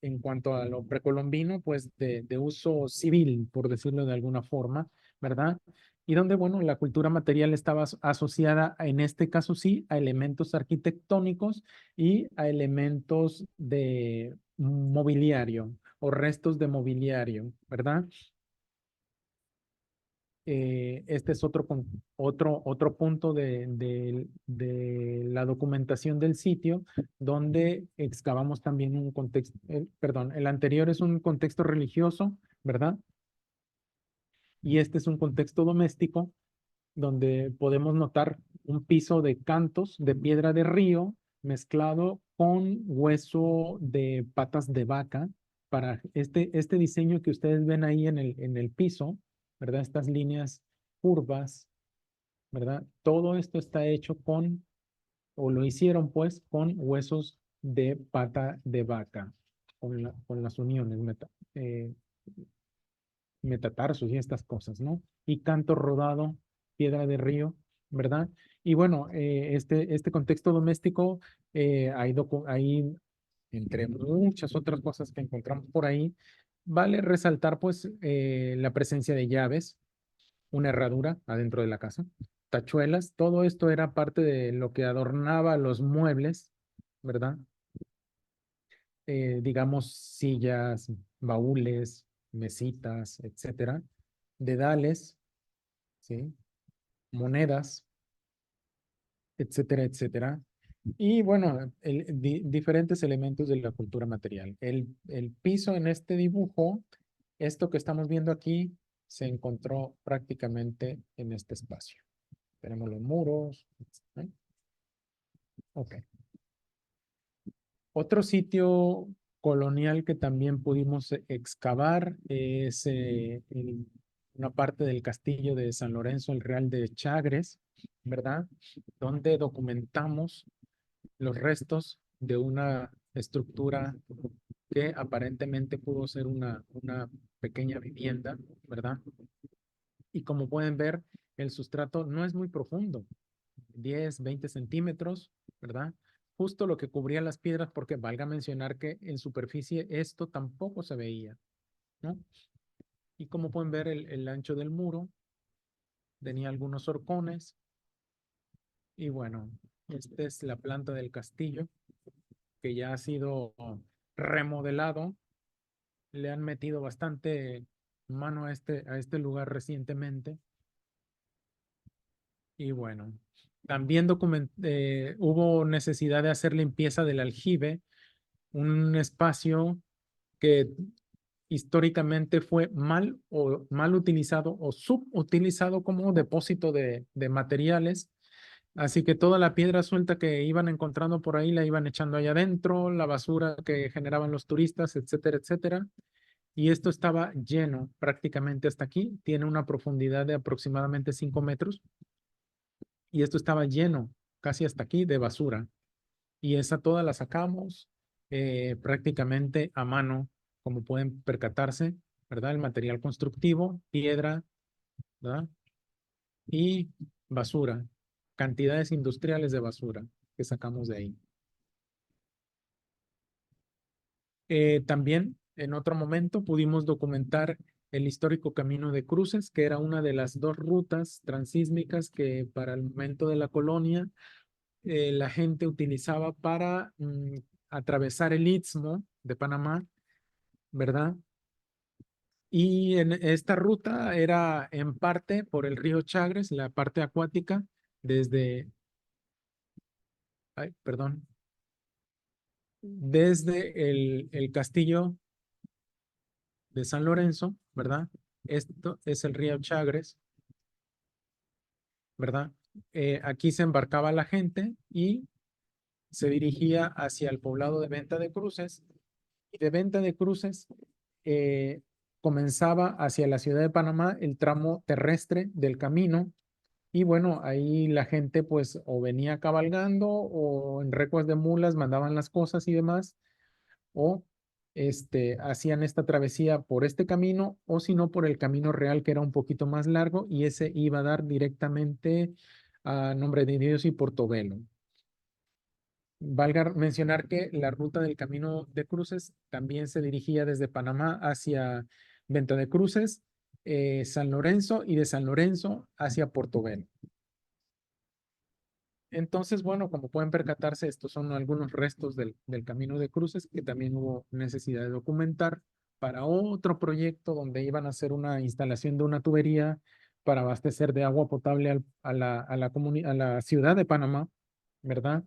en cuanto a lo precolombino, pues de uso civil, por decirlo de alguna forma, ¿verdad? Y donde, bueno, la cultura material estaba asociada, en este caso sí, a elementos arquitectónicos y a elementos de mobiliario o restos de mobiliario, ¿verdad? Este es otro punto de la documentación del sitio, donde excavamos también un contexto, perdón, el anterior es un contexto religioso, ¿verdad? Y este es un contexto doméstico, donde podemos notar un piso de cantos de piedra de río mezclado con hueso de patas de vaca para este diseño que ustedes ven ahí en el piso, ¿verdad? Estas líneas curvas, ¿verdad? Todo esto está hecho con, o lo hicieron pues, con huesos de pata de vaca, con las uniones metatarsos y estas cosas, ¿no? Y canto rodado, piedra de río, ¿verdad? Y bueno, este contexto doméstico, hay, entre muchas otras cosas que encontramos por ahí, vale resaltar pues la presencia de llaves, una herradura adentro de la casa, tachuelas, todo esto era parte de lo que adornaba los muebles, ¿verdad? Digamos, sillas, baúles, mesitas, etcétera, dedales, ¿sí? Monedas, etcétera, etcétera. Y bueno, diferentes elementos de la cultura material. El piso en este dibujo, esto que estamos viendo aquí, se encontró prácticamente en este espacio. Tenemos los muros. ¿Eh? Ok. Otro sitio colonial que también pudimos excavar es una parte del castillo de San Lorenzo, el Real de Chagres, ¿verdad? Donde documentamos los restos de una estructura que aparentemente pudo ser una pequeña vivienda, ¿verdad? Y como pueden ver, el sustrato no es muy profundo, 10, 20 centímetros, ¿verdad? Justo lo que cubría las piedras, porque valga mencionar que en superficie esto tampoco se veía, ¿no? Y como pueden ver, el ancho del muro tenía algunos horcones. Y bueno, esta es la planta del castillo, que ya ha sido remodelado. Le han metido bastante mano a este lugar recientemente. Y bueno, también hubo necesidad de hacer limpieza del aljibe, un espacio que históricamente fue mal utilizado o subutilizado como depósito de materiales. Así que toda la piedra suelta que iban encontrando por ahí la iban echando allá adentro, la basura que generaban los turistas, etcétera, etcétera. Y esto estaba lleno prácticamente hasta aquí. Tiene una profundidad de aproximadamente 5 metros. Y esto estaba lleno casi hasta aquí de basura. Y esa toda la sacamos prácticamente a mano, como pueden percatarse, ¿verdad? El material constructivo, piedra, ¿verdad? Y basura, cantidades industriales de basura que sacamos de ahí. También en otro momento pudimos documentar el histórico Camino de Cruces, que era una de las dos rutas transísmicas que para el momento de la colonia la gente utilizaba para atravesar el Istmo de Panamá, ¿verdad? Y en esta ruta era en parte por el río Chagres, la parte acuática, desde, ay, perdón, desde el castillo de San Lorenzo, ¿verdad? Esto es el río Chagres, ¿verdad? Aquí se embarcaba la gente y se dirigía hacia el poblado de Venta de Cruces, y de Venta de Cruces comenzaba hacia la ciudad de Panamá el tramo terrestre del camino, Y bueno, ahí la gente pues o venía cabalgando o en recuas de mulas mandaban las cosas y demás, o hacían esta travesía por este camino o si no por el camino real que era un poquito más largo y ese iba a dar directamente a Nombre de Dios y Portobelo. Valga mencionar que la ruta del Camino de Cruces también se dirigía desde Panamá hacia Venta de Cruces, San Lorenzo y de San Lorenzo hacia Portobelo. Entonces, bueno, como pueden percatarse, estos son algunos restos del Camino de Cruces que también hubo necesidad de documentar para otro proyecto donde iban a hacer una instalación de una tubería para abastecer de agua potable a la ciudad de Panamá, ¿verdad?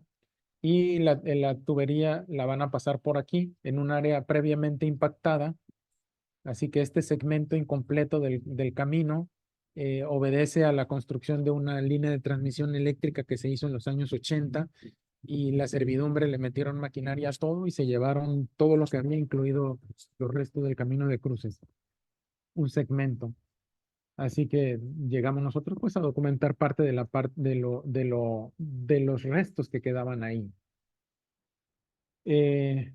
Y la tubería la van a pasar por aquí, en un área previamente impactada. Así que este segmento incompleto del camino obedece a la construcción de una línea de transmisión eléctrica que se hizo en los años 80 y la servidumbre le metieron maquinaria a todo y se llevaron todo lo que había, incluido los restos del camino de cruces, un segmento. Así que llegamos nosotros pues a documentar parte de la parte de los restos que quedaban ahí.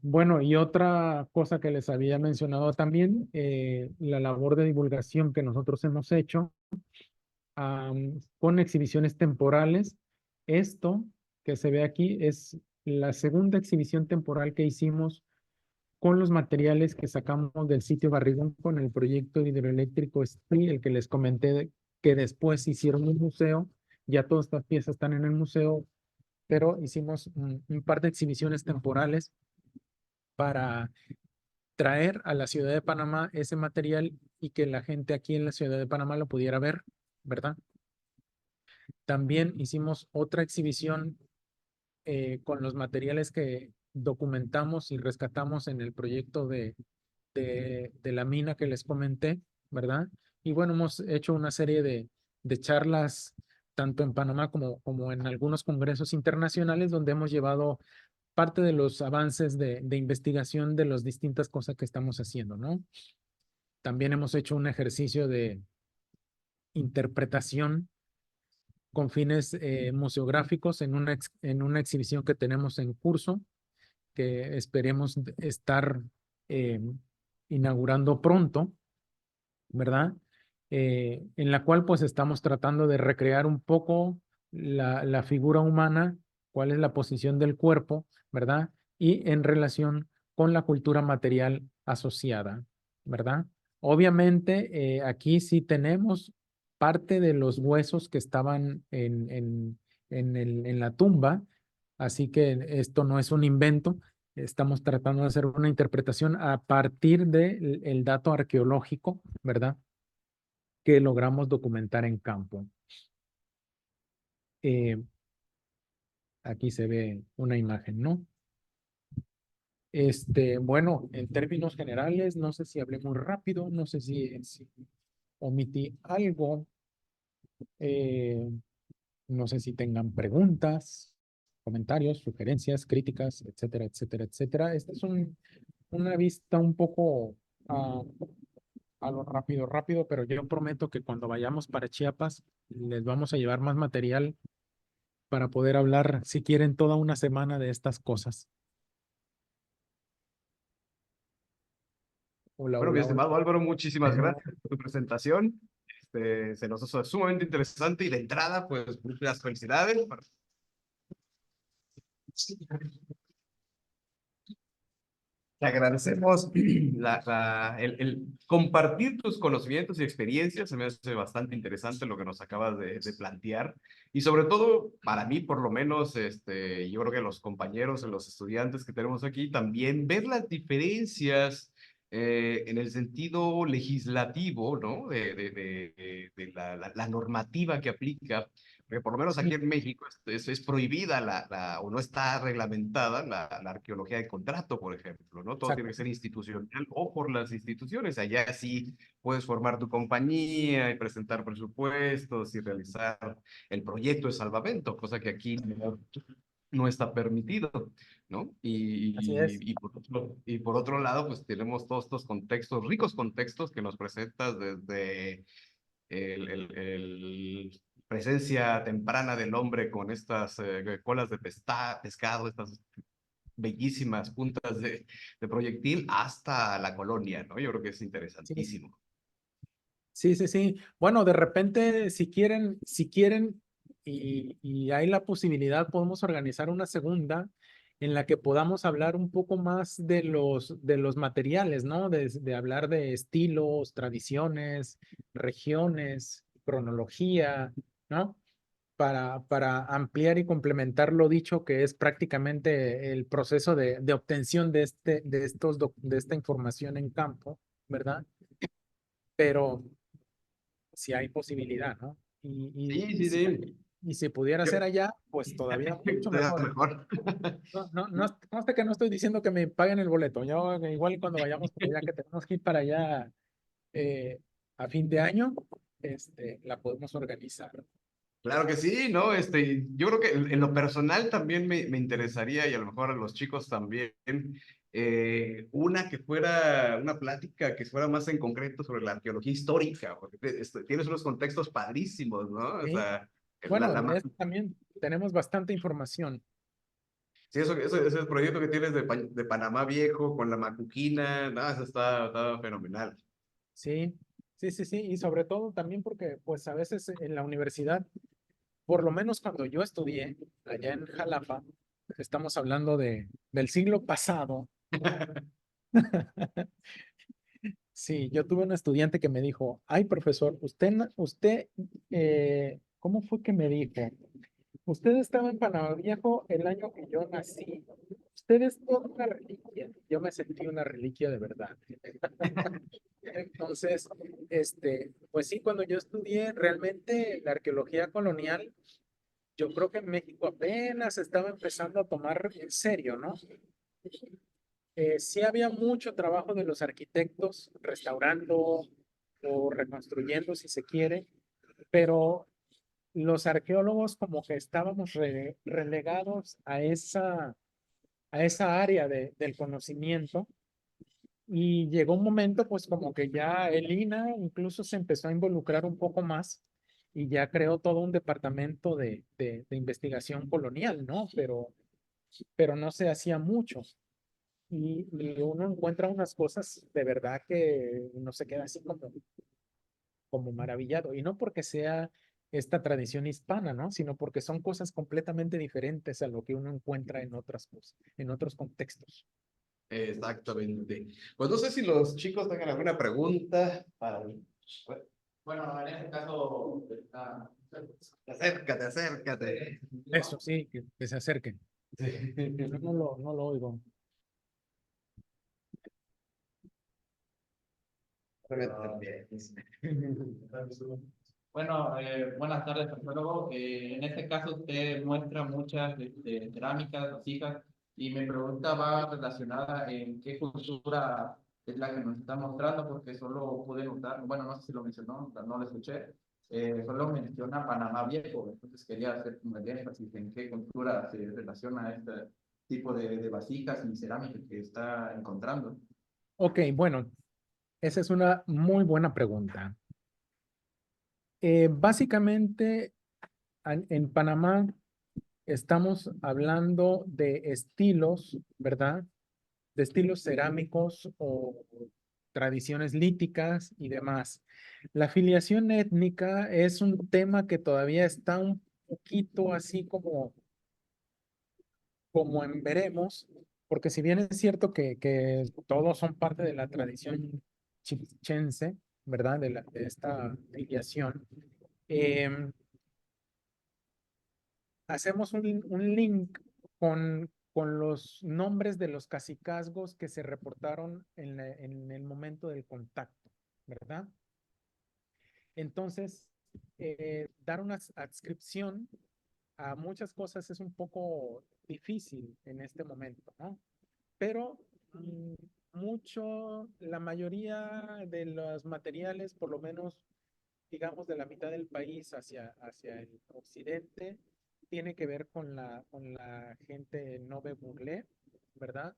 Bueno, y otra cosa que les había mencionado también, la labor de divulgación que nosotros hemos hecho con exhibiciones temporales. Esto que se ve aquí es la segunda exhibición temporal que hicimos con los materiales que sacamos del sitio Barrigón con el proyecto hidroeléctrico SPRI, el que les comenté que después hicieron un museo. Ya todas estas piezas están en el museo, pero hicimos un par de exhibiciones temporales para traer a la ciudad de Panamá ese material y que la gente aquí en la ciudad de Panamá lo pudiera ver, ¿verdad? También hicimos otra exhibición con los materiales que documentamos y rescatamos en el proyecto de la mina que les comenté, ¿verdad? Y bueno, hemos hecho una serie de charlas tanto en Panamá como en algunos congresos internacionales donde hemos llevado parte de los avances de investigación de las distintas cosas que estamos haciendo, ¿no? También hemos hecho un ejercicio de interpretación con fines museográficos en una exhibición que tenemos en curso, que esperemos estar eh, inaugurando pronto, ¿verdad? En la cual pues estamos tratando de recrear un poco la figura humana, cuál es la posición del cuerpo, ¿verdad? Y en relación con la cultura material asociada, ¿verdad? Obviamente aquí sí tenemos parte de los huesos que estaban en la tumba, así que esto no es un invento, estamos tratando de hacer una interpretación a partir del dato arqueológico, ¿verdad? Que logramos documentar en campo. Eh, Aquí se ve una imagen, ¿no? Bueno, en términos generales, no sé si hablé muy rápido, no sé si omití algo, eh, no sé si tengan preguntas, comentarios, sugerencias, críticas, etcétera, etcétera, etcétera. Esta es una vista un poco a lo rápido, rápido, pero yo prometo que cuando vayamos para Chiapas les vamos a llevar más material para poder hablar, si quieren, toda una semana de estas cosas. Hola, Bueno, mi hola, hola. estimado Álvaro, muchísimas gracias por tu presentación. Se nos hizo sumamente interesante y de entrada, pues muchas felicidades. Te agradecemos el compartir tus conocimientos y experiencias. Se me hace bastante interesante lo que nos acabas de plantear. Y sobre todo, para mí, por lo menos, yo creo que los compañeros, los estudiantes que tenemos aquí, también ver las diferencias en el sentido legislativo, ¿no? De la normativa que aplica. Porque por lo menos aquí en México es prohibida o no está reglamentada la arqueología de contrato, por ejemplo, ¿no? Todo tiene Exacto. que ser institucional o por las instituciones. Allá sí puedes formar tu compañía y presentar presupuestos y realizar el proyecto de salvamento, cosa que aquí no está permitido, ¿no? Así es. Y por otro lado, pues tenemos todos estos contextos, ricos contextos que nos presentas desde el presencia temprana del hombre con estas colas de pescado, estas bellísimas puntas de proyectil hasta la colonia, ¿no? Yo creo que es Sí, interesantísimo. sí, sí, sí. Bueno, de repente, si quieren, y hay la posibilidad, podemos organizar una segunda en la que podamos hablar un poco más de los materiales, ¿no? De hablar de estilos, tradiciones, regiones, cronología, ¿no? Para ampliar y complementar lo dicho, que es prácticamente el proceso de obtención de esta información en campo, ¿verdad? Pero si hay posibilidad, ¿no? Y, Sí, y, sí, si, sí. y si pudiera Yo- ser allá, pues todavía mucho Te da mejor. mejor. No, no, no, conste que no estoy diciendo que me paguen el boleto. Yo igual cuando vayamos para allá, que tenemos que ir para allá eh, a fin de año, la podemos organizar. Claro que sí, ¿no? Yo creo que en lo personal también me interesaría, y a lo mejor a los chicos también, una que fuera, una plática que fuera más en concreto sobre la arqueología histórica, porque tienes unos contextos padrísimos, ¿no? O ¿Sí? sea, Bueno, en esto también tenemos bastante información. sí, ese proyecto que tienes de Panamá Viejo con la Macuquina, no, eso está fenomenal. Sí, sí, sí, sí. Y sobre todo también porque, pues a veces en la universidad, por lo menos cuando yo estudié allá en Jalapa, estamos hablando del siglo pasado. Sí, yo tuve un estudiante que me dijo, ay, profesor, ¿cómo fue que me dijo? Usted estaba en Panamá Viejo el año que yo nací. Usted es toda una reliquia. Yo me sentí una reliquia de verdad. Entonces, pues sí, cuando yo estudié realmente la arqueología colonial, yo creo que en México apenas estaba empezando a tomar en serio, ¿no? Sí había mucho trabajo de los arquitectos restaurando o reconstruyendo, si se quiere, pero los arqueólogos como que estábamos relegados a esa área del conocimiento y llegó un momento pues como que ya el INA incluso se empezó a involucrar un poco más y ya creó todo un departamento de investigación colonial, ¿no? Pero no se hacía mucho. Y uno encuentra unas cosas de verdad que uno se queda así como maravillado. Y no porque sea esta tradición hispana, ¿no? Sino porque son cosas completamente diferentes a lo que uno encuentra en otras cosas, en otros contextos. Exactamente. Pues no sé si los chicos tengan alguna pregunta Bueno, en este caso, Acércate, acércate. Eso sí, que se acerquen. Yo Sí. no lo oigo. bueno, buenas tardes, arqueólogo. En este caso, usted muestra muchas cerámicas, vasijas, y mi pregunta va relacionada en qué cultura es la que nos está mostrando, porque solo pude notar, bueno, no sé si lo mencionó, no lo escuché, solo menciona Panamá Viejo, entonces quería hacer como el énfasis en qué cultura se relaciona a este tipo de vasijas y cerámica que está encontrando. Ok, bueno, esa es una muy buena pregunta. Básicamente, en Panamá estamos hablando de estilos, ¿verdad? De estilos cerámicos o tradiciones líticas y demás. La filiación étnica es un tema que todavía está un poquito así como en veremos, porque si bien es cierto que todos son parte de la tradición chipchense, ¿verdad? De esta filiación, em, hacemos un link con los nombres de los cacicazgos que se reportaron en el momento del contacto, ¿verdad? Entonces, dar una adscripción a muchas cosas es un poco difícil en este momento, ¿no? Pero la mayoría de los materiales, por lo menos, digamos, de la mitad del país hacia el occidente, tiene que ver con la gente Nove Burlé, ¿verdad?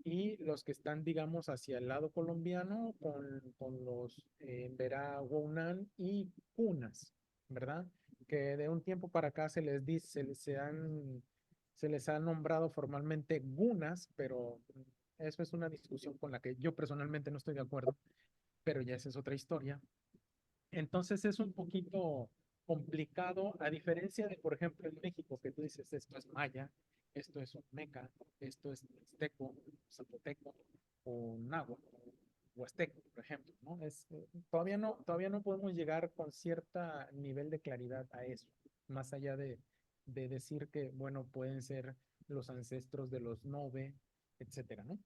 Y los que están, digamos, hacia el lado colombiano con los Verá Huaunán y Punas, ¿verdad? que de un tiempo para acá se les dice, se les ha nombrado formalmente gunas, pero eso es una discusión con la que yo personalmente no estoy de acuerdo, pero ya esa es otra historia. Entonces es un poquito complicado, a diferencia de, por ejemplo, en México, que tú dices, esto es maya, esto es meca, esto es mixteco, zapoteco o náhuatl o huasteco, por ejemplo, ¿no? Todavía no podemos llegar con cierto nivel de claridad a eso, más allá de decir que, bueno, pueden ser los ancestros de los Nove, etcétera, ¿no?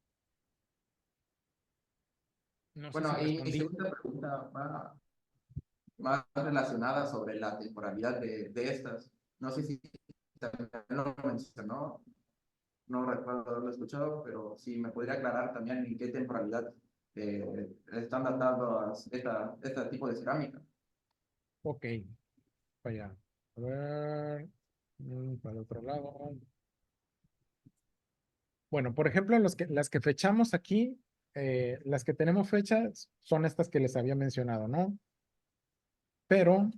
No sé si Bueno, y mi respondí. segunda pregunta va más relacionada sobre la temporalidad de estas. No sé si también lo mencionó, no recuerdo haberlo escuchado, pero si me podría aclarar también en qué temporalidad están datadas este tipo de cerámica. Ok, para allá. A ver, para el otro lado. Bueno, por ejemplo, las que fechamos aquí, las que tenemos fechas son estas que les había mencionado, ¿no? Pero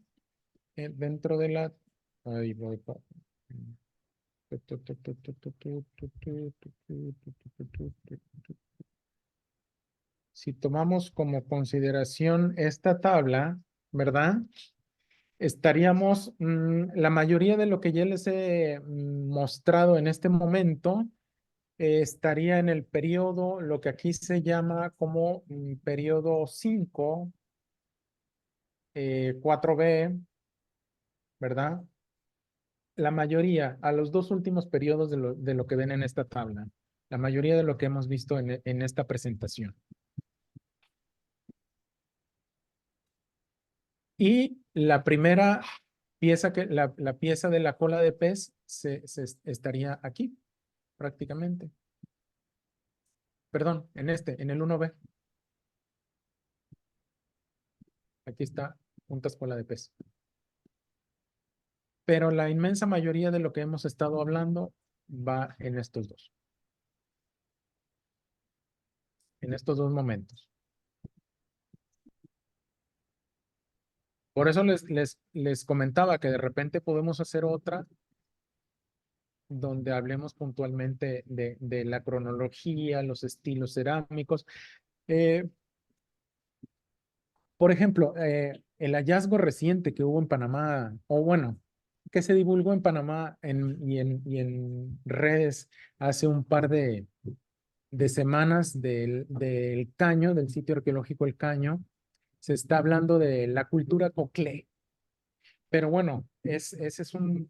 dentro de la... Ahí voy. Si tomamos como consideración esta tabla, ¿verdad? Estaríamos, la mayoría de lo que ya les he mostrado en este momento, estaría en el periodo, lo que aquí se llama como periodo 5, 4B, ¿verdad? La mayoría, a los dos últimos periodos de lo que ven en esta tabla, la mayoría de lo que hemos visto en esta presentación. Y la primera pieza, la pieza de la cola de pez se estaría aquí, prácticamente. Perdón, en el 1B. Aquí está puntas cola de pez. Pero la inmensa mayoría de lo que hemos estado hablando va en estos dos momentos. Por eso les comentaba que de repente podemos hacer otra donde hablemos puntualmente de la cronología, los estilos cerámicos. Por ejemplo, el hallazgo reciente que hubo en Panamá, o bueno, que se divulgó en Panamá y en redes hace un par de semanas del Caño, del sitio arqueológico El Caño, se está hablando de la cultura Coclé. Pero bueno, ese es un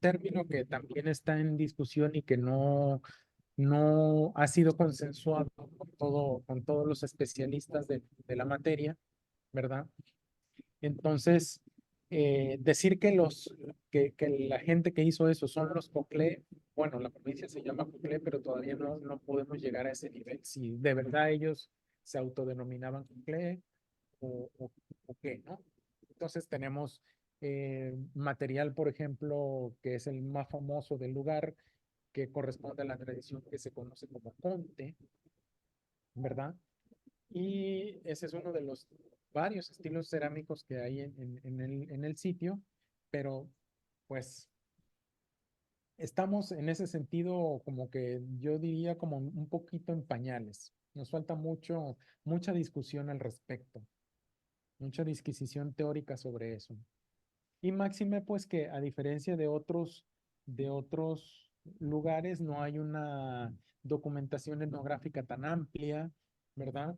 término que también está en discusión y que no ha sido consensuado con todos los especialistas de la materia, ¿verdad? Entonces, decir que la gente que hizo eso son los Coclé, bueno, la provincia se llama Coclé, pero todavía no podemos llegar a ese nivel. Si de verdad ellos se autodenominaban Coclé o qué, ¿no? Entonces tenemos material, por ejemplo, que es el más famoso del lugar, que corresponde a la tradición que se conoce como Conte, ¿verdad? Y ese es uno de los varios estilos cerámicos que hay en el sitio, pero pues estamos en ese sentido como que yo diría como un poquito en pañales. Nos falta mucha discusión al respecto, mucha disquisición teórica sobre eso. Y máxime pues que a diferencia de otros lugares no hay una documentación etnográfica tan amplia, ¿verdad?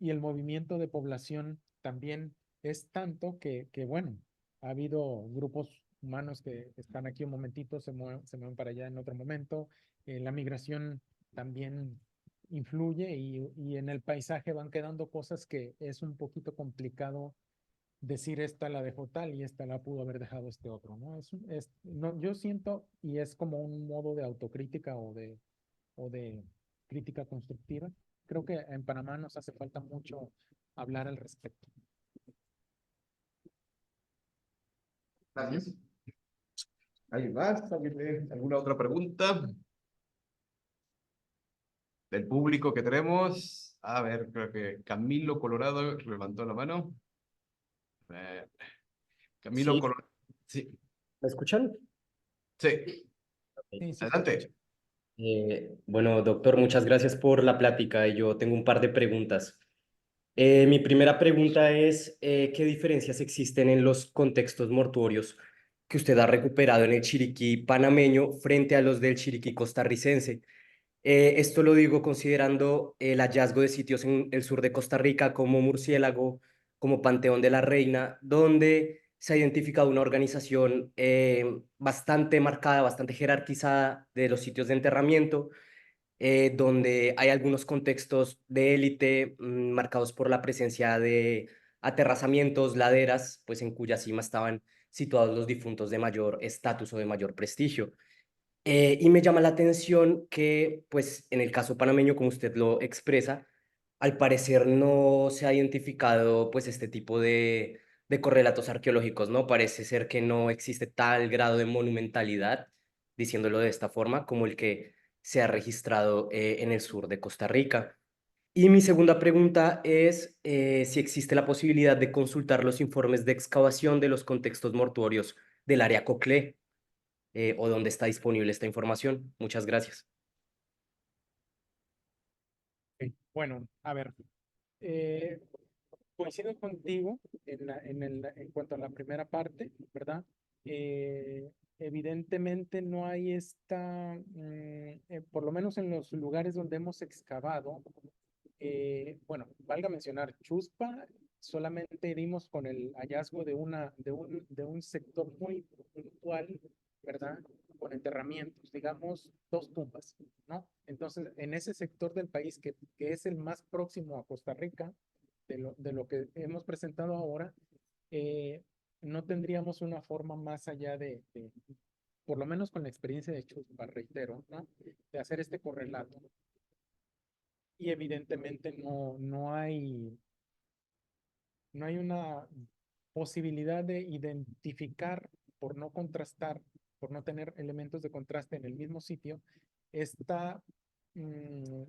Y el movimiento de población también es tanto que bueno, ha habido grupos humanos que están aquí un momentito, se mueven para allá en otro momento. La migración también influye y en el paisaje van quedando cosas que es un poquito complicado decir esta la dejó tal y esta la pudo haber dejado este otro, ¿no? No, yo siento y es como un modo de autocrítica o de crítica constructiva. Creo que en Panamá nos hace falta mucho hablar al respecto. Gracias. ¿Alguien más? ¿Alguna otra pregunta del público que tenemos? A ver, creo que Camilo Colorado levantó la mano. Camilo Sí, Colorado. Sí, ¿Me escuchan? sí, Sí, sí, adelante. Bueno, doctor, muchas gracias por la plática. Yo tengo un par de preguntas. Mi primera pregunta es, ¿qué diferencias existen en los contextos mortuorios que usted ha recuperado en el Chiriquí panameño frente a los del Chiriquí costarricense? Esto lo digo considerando el hallazgo de sitios en el sur de Costa Rica como Murciélago, como Panteón de la Reina, donde se ha identificado una organización bastante marcada, bastante jerarquizada de los sitios de enterramiento, donde hay algunos contextos de élite marcados por la presencia de aterrazamientos, laderas, pues en cuya cima estaban situados los difuntos de mayor estatus o de mayor prestigio. Y me llama la atención que, pues, en el caso panameño, como usted lo expresa, al parecer no se ha identificado, pues, este tipo de correlatos arqueológicos, ¿no? Parece ser que no existe tal grado de monumentalidad, diciéndolo de esta forma, como el que se ha registrado en el sur de Costa Rica. Y mi segunda pregunta es si existe la posibilidad de consultar los informes de excavación de los contextos mortuorios del área Coclé o dónde está disponible esta información. Muchas gracias. Ok. Bueno, a ver, eh, coincido contigo en cuanto a la primera parte, ¿verdad? Evidentemente no hay por lo menos en los lugares donde hemos excavado, bueno, valga mencionar, Chuspa, solamente dimos con el hallazgo de un sector muy puntual, ¿verdad? Con enterramientos, digamos, 2 tumbas, ¿no? Entonces, en ese sector del país que es el más próximo a Costa Rica, de lo que hemos presentado ahora, eh, no tendríamos una forma más allá por lo menos con la experiencia de Chuspa, reitero, ¿no? De hacer este correlato. Y evidentemente no hay una posibilidad de identificar, por no contrastar, por no tener elementos de contraste en el mismo sitio, esta mm,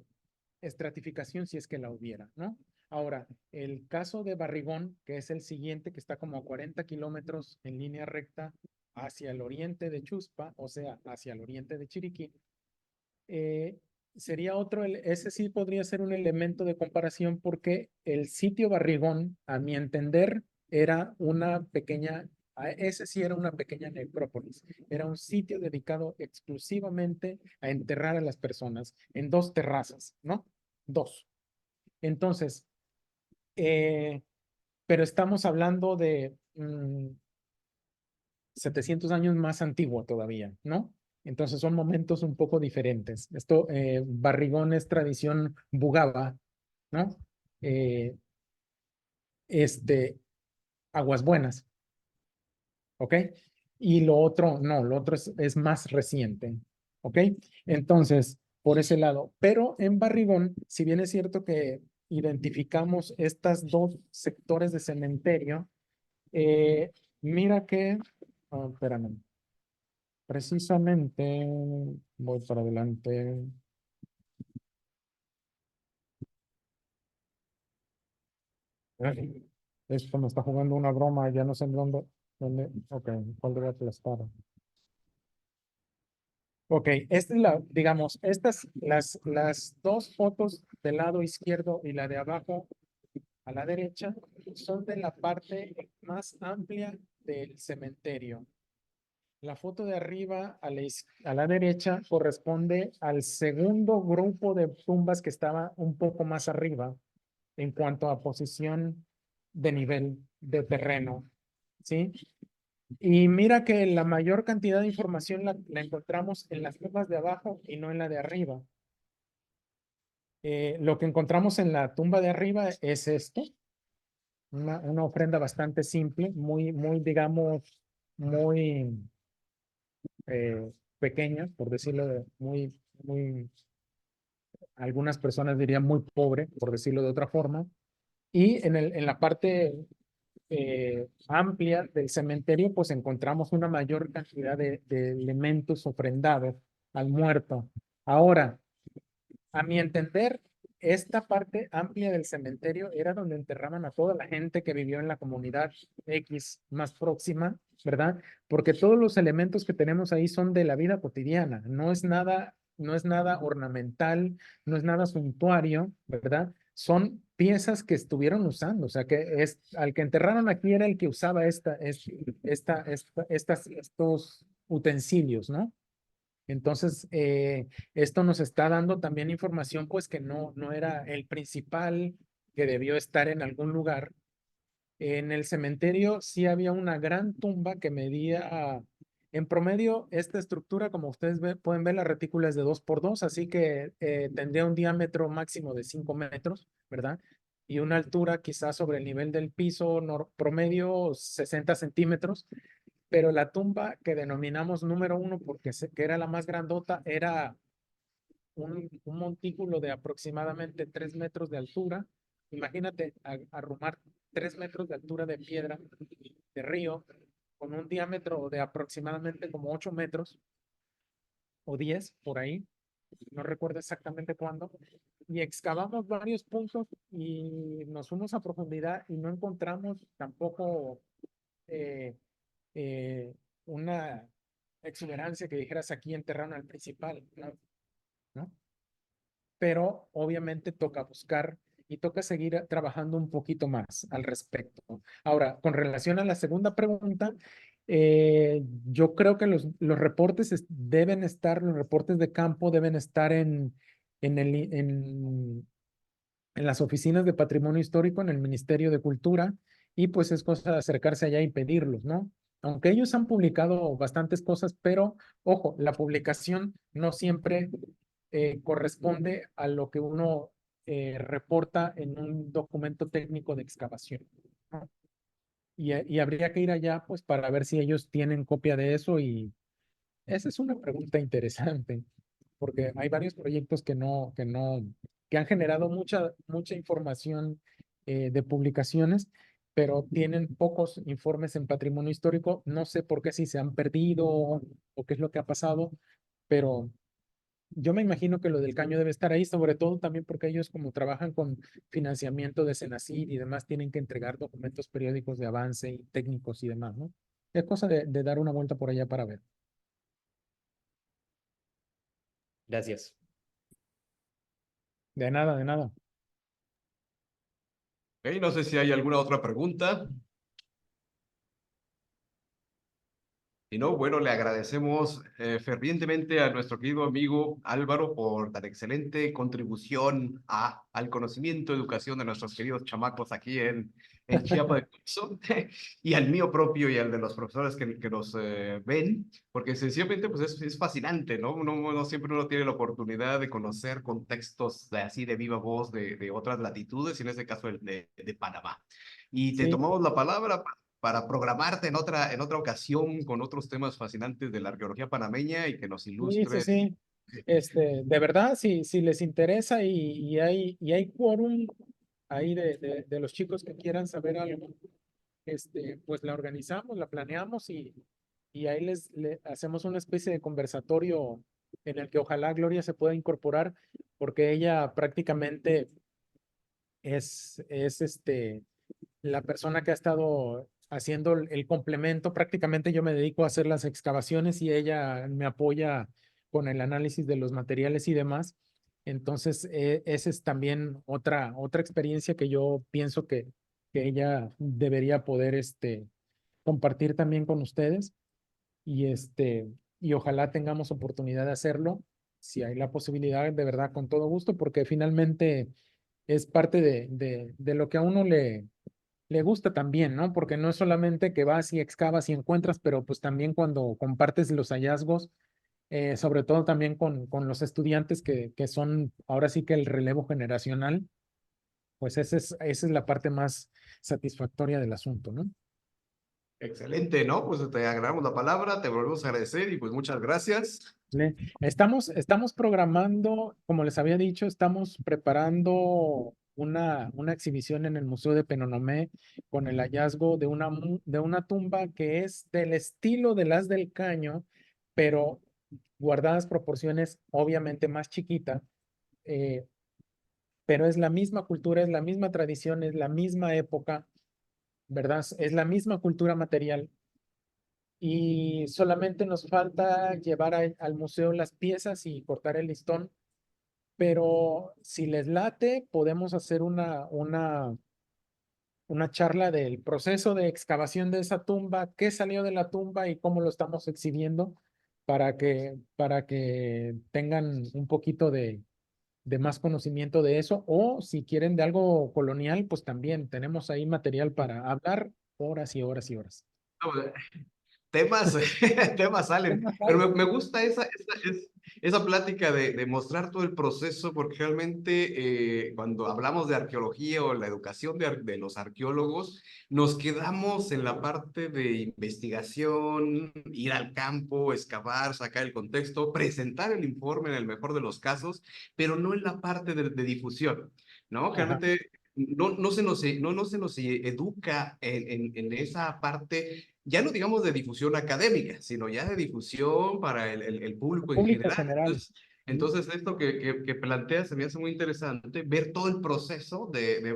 estratificación si es que la hubiera, ¿no? Ahora, el caso de Barrigón, que es el siguiente, que está como a 40 kilómetros en línea recta hacia el oriente de Chuspa, o sea, hacia el oriente de Chiriquí, eh, sería ese sí podría ser un elemento de comparación porque el sitio Barrigón, a mi entender, era una pequeña, ese sí era una pequeña necrópolis, era un sitio dedicado exclusivamente a enterrar a las personas en 2 terrazas, ¿no? 2. Entonces, pero estamos hablando de 700 años más antiguo todavía, ¿no? Entonces son momentos un poco diferentes. Barrigón es tradición bugaba, ¿no? Eh, este, Aguas Buenas, ¿ok? Y lo otro, no, lo otro es más reciente, ¿ok? Entonces, por ese lado. Pero en Barrigón, si bien es cierto que identificamos estas 2 sectores de cementerio, mira que, espérame, precisamente, voy para adelante. Ay, esto me está jugando una broma, ya no sé en dónde, ok, ¿cuál debe aplastar? Ok, digamos, las 2 fotos del lado izquierdo y la de abajo a la derecha son de la parte más amplia del cementerio. La foto de arriba a la derecha corresponde al segundo grupo de tumbas que estaba un poco más arriba en cuanto a posición de nivel de terreno, ¿sí? Y mira que la mayor cantidad de información la encontramos en las tumbas de abajo y no en la de arriba. Lo que encontramos en la tumba de arriba es esto, una ofrenda bastante simple, muy, digamos, muy pequeña, por decirlo algunas personas dirían muy pobre, por decirlo de otra forma. Y en la parte amplia del cementerio, pues encontramos una mayor cantidad de elementos ofrendados al muerto. Ahora, a mi entender, esta parte amplia del cementerio era donde enterraban a toda la gente que vivió en la comunidad X más próxima, ¿verdad? Porque todos los elementos que tenemos ahí son de la vida cotidiana, no es nada ornamental, no es nada suntuario, ¿verdad? Son piezas que estuvieron usando, o sea, que es, al que enterraron aquí era el que usaba estos utensilios, ¿no? Entonces, esto nos está dando también información, pues que no era el principal que debió estar en algún lugar. En el cementerio sí había una gran tumba que medía, en promedio, esta estructura, como ustedes pueden ver, la retícula es de 2 por 2, así que tendría un diámetro máximo de 5 metros, ¿verdad? Y una altura quizás sobre el nivel del piso promedio 60 centímetros, pero la tumba que denominamos número 1 porque que era la más grandota, era un montículo de aproximadamente 3 metros de altura. Imagínate arrumar 3 metros de altura de piedra de río con un diámetro de aproximadamente como 8 metros o 10 por ahí, no recuerdo exactamente cuándo, y excavamos varios puntos y nos fuimos a profundidad y no encontramos tampoco eh, eh, una exuberancia que dijeras aquí enterraron al principal, ¿no? ¿No? Pero obviamente toca buscar y toca seguir trabajando un poquito más al respecto. Ahora, con relación a la segunda pregunta, yo creo que los reportes deben estar, los reportes de campo deben estar en las oficinas de patrimonio histórico, en el Ministerio de Cultura, y pues es cosa de acercarse allá y pedirlos, ¿no? Aunque ellos han publicado bastantes cosas, pero ojo, la publicación no siempre corresponde a lo que uno reporta en un documento técnico de excavación, ¿no? Y habría que ir allá, pues, para ver si ellos tienen copia de eso, y esa es una pregunta interesante, porque hay varios proyectos que han generado mucha información de publicaciones, pero tienen pocos informes en patrimonio histórico. No sé por qué, si se han perdido o qué es lo que ha pasado, pero yo me imagino que lo del caño debe estar ahí, sobre todo también porque ellos, como trabajan con financiamiento de Senacid y demás, tienen que entregar documentos periódicos de avance y técnicos y demás, ¿no? Es cosa de dar una vuelta por allá para ver. Gracias. De nada, de nada. Ok, no sé si hay alguna otra pregunta. Si no, bueno, le agradecemos fervientemente a nuestro querido amigo Álvaro por tan excelente contribución al conocimiento, educación de nuestros queridos chamacos aquí en Chiapa de Corzo, y al mío propio y al de los profesores que nos ven, porque sencillamente pues es fascinante, ¿no? No siempre uno tiene la oportunidad de conocer contextos así de viva voz de otras latitudes, y en este caso de Panamá. Y te Sí, tomamos la palabra para programarte en otra ocasión con otros temas fascinantes de la arqueología panameña y que nos sí, sí, ilustres. sí. De verdad, si les interesa y hay quórum ahí de los chicos que quieran saber algo, pues la organizamos, la planeamos y ahí le hacemos una especie de conversatorio en el que ojalá Gloria se pueda incorporar, porque ella prácticamente es la persona que ha estado haciendo el complemento. Prácticamente yo me dedico a hacer las excavaciones y ella me apoya con el análisis de los materiales y demás. Entonces, esa es también otra experiencia que yo pienso que ella debería poder compartir también con ustedes, y y ojalá tengamos oportunidad de hacerlo, si hay la posibilidad, de verdad, con todo gusto, porque finalmente es parte de lo que a uno le gusta también, ¿no? Porque no es solamente que vas y excavas y encuentras, pero pues también cuando compartes los hallazgos, sobre todo también con los estudiantes que son ahora sí que el relevo generacional, pues esa es la parte más satisfactoria del asunto, ¿no? Excelente, ¿no? Pues te agradamos la palabra, te volvemos a agradecer y pues muchas gracias. Estamos programando, como les había dicho, estamos preparando una exhibición en el Museo de Penonomé con el hallazgo de una tumba que es del estilo de las del Caño, pero guardadas proporciones obviamente más chiquita, eh, pero es la misma cultura, es la misma tradición, es la misma época, ¿verdad? Es la misma cultura material y solamente nos falta llevar al museo las piezas y cortar el listón, pero si les late, podemos hacer una charla del proceso de excavación de esa tumba, qué salió de la tumba y cómo lo estamos exhibiendo para que tengan un poquito de más conocimiento de eso, o si quieren de algo colonial, pues también tenemos ahí material para hablar horas y horas y horas. No, temas, temas salen, Temas pero hay. me gusta esa plática de mostrar todo el proceso, porque realmente cuando hablamos de arqueología o la educación de los arqueólogos, nos quedamos en la parte de investigación, ir al campo, excavar, sacar el contexto, presentar el informe en el mejor de los casos, pero no en la parte de difusión, ¿no? Ajá. Realmente no se nos educa en esa parte ya no digamos de difusión académica, sino ya de difusión para el público en Público general. general. Sí, Entonces esto que planteas se me hace muy interesante, ver todo el proceso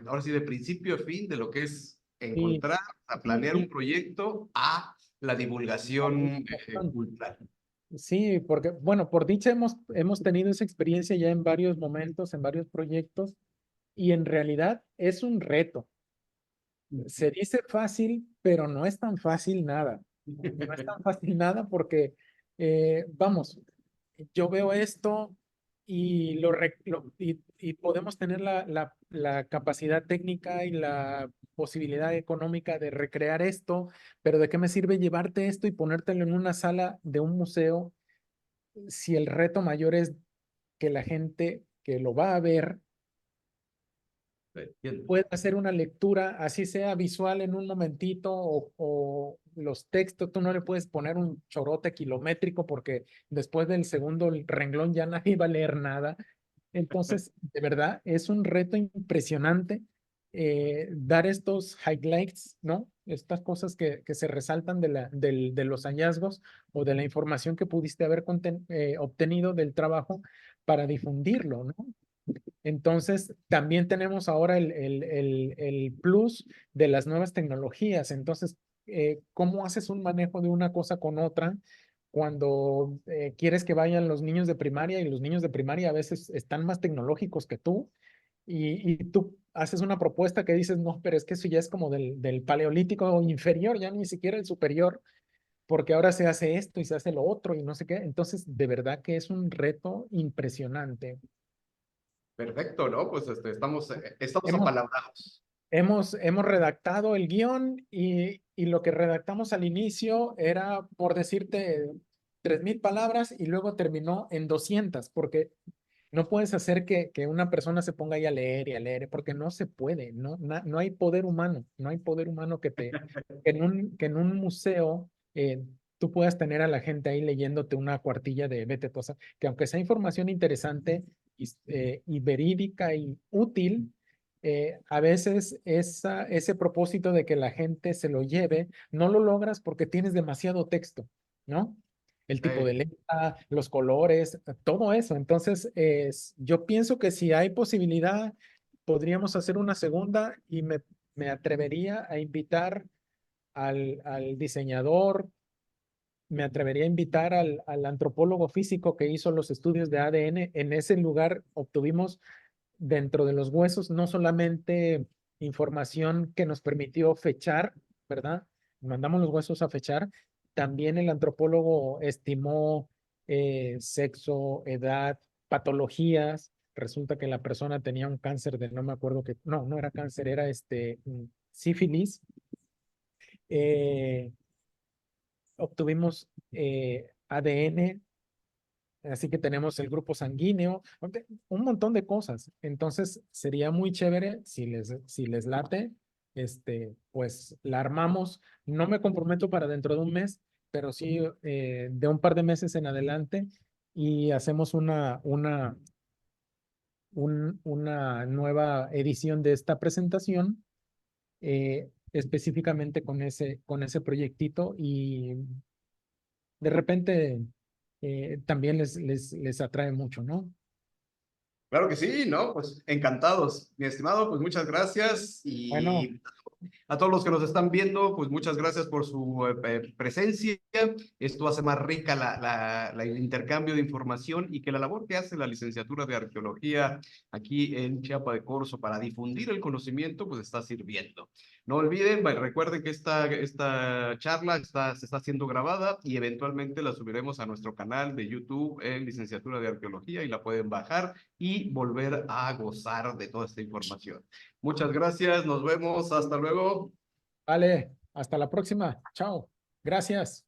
ahora sí, de principio a fin, de lo que es sí, encontrar, a sí, planear un y proyecto, a la divulgación cultural. sí, porque, bueno, por dicha hemos tenido esa experiencia ya en varios momentos, en varios proyectos, y en realidad es un reto. Se dice fácil, pero no es tan fácil nada. No es tan fácil nada porque, vamos, yo veo esto y, y podemos tener la capacidad técnica y la posibilidad económica de recrear esto, pero ¿de qué me sirve llevarte esto y ponértelo en una sala de un museo si el reto mayor es que la gente que lo va a ver Entiendo. puede hacer una lectura, así sea visual en un momentito o los textos, tú no le puedes poner un chorote kilométrico porque después del segundo renglón ya nadie va a leer nada. Entonces, de verdad, es un reto impresionante dar estos highlights, ¿no? Estas cosas que se resaltan de los hallazgos o de la información que pudiste haber obtenido del trabajo para difundirlo, ¿no? Entonces, también tenemos ahora el plus de las nuevas tecnologías. Entonces, ¿cómo haces un manejo de una cosa con otra cuando quieres que vayan los niños de primaria y los niños de primaria a veces están más tecnológicos que tú y tú haces una propuesta que dices, no, pero es que eso ya es como del paleolítico inferior, ya ni siquiera el superior, porque ahora se hace esto y se hace lo otro y no sé qué. Entonces, de verdad que es un reto impresionante. Perfecto, ¿no? Pues estamos Hemos, apalabrados. hemos redactado el guión y lo que redactamos al inicio era, por decirte, 3,000 palabras y luego terminó en 200, porque no puedes hacer que una persona se ponga ahí a leer y a leer, porque no se puede, no hay poder humano, no hay poder humano que en un museo tú puedas tener a la gente ahí leyéndote una cuartilla de vete tú a que aunque sea información interesante y verídica y útil, a veces ese propósito de que la gente se lo lleve, no lo logras porque tienes demasiado texto, ¿no? El tipo de letra, los colores, todo eso. Entonces, yo pienso que si hay posibilidad, podríamos hacer una segunda y me atrevería a invitar al diseñador, me atrevería a invitar al antropólogo físico que hizo los estudios de ADN. En ese lugar obtuvimos dentro de los huesos no solamente información que nos permitió fechar, ¿verdad? Mandamos los huesos a fechar. También el antropólogo estimó sexo, edad, patologías. Resulta que la persona tenía un cáncer de, no me acuerdo que, no era cáncer, era sífilis. Eh, obtuvimos ADN, así que tenemos el grupo sanguíneo, un montón de cosas. Entonces, sería muy chévere si les late, pues la armamos. No me comprometo para dentro de un mes, pero sí de un par de meses en adelante y hacemos una nueva edición de esta presentación específicamente con ese proyectito y de repente también les atrae mucho, ¿no? Claro que sí, ¿no? Pues encantados. Mi estimado, pues muchas gracias y Bueno. a todos los que nos están viendo, pues muchas gracias por su presencia. Esto hace más rica el intercambio de información y que la labor que hace la licenciatura de arqueología aquí en Chiapa de Corzo para difundir el conocimiento, pues está sirviendo. No olviden, recuerden que esta charla se está siendo grabada y eventualmente la subiremos a nuestro canal de YouTube en Licenciatura de Arqueología y la pueden bajar y volver a gozar de toda esta información. Muchas gracias, nos vemos, hasta luego. Vale, hasta la próxima. Chao. Gracias.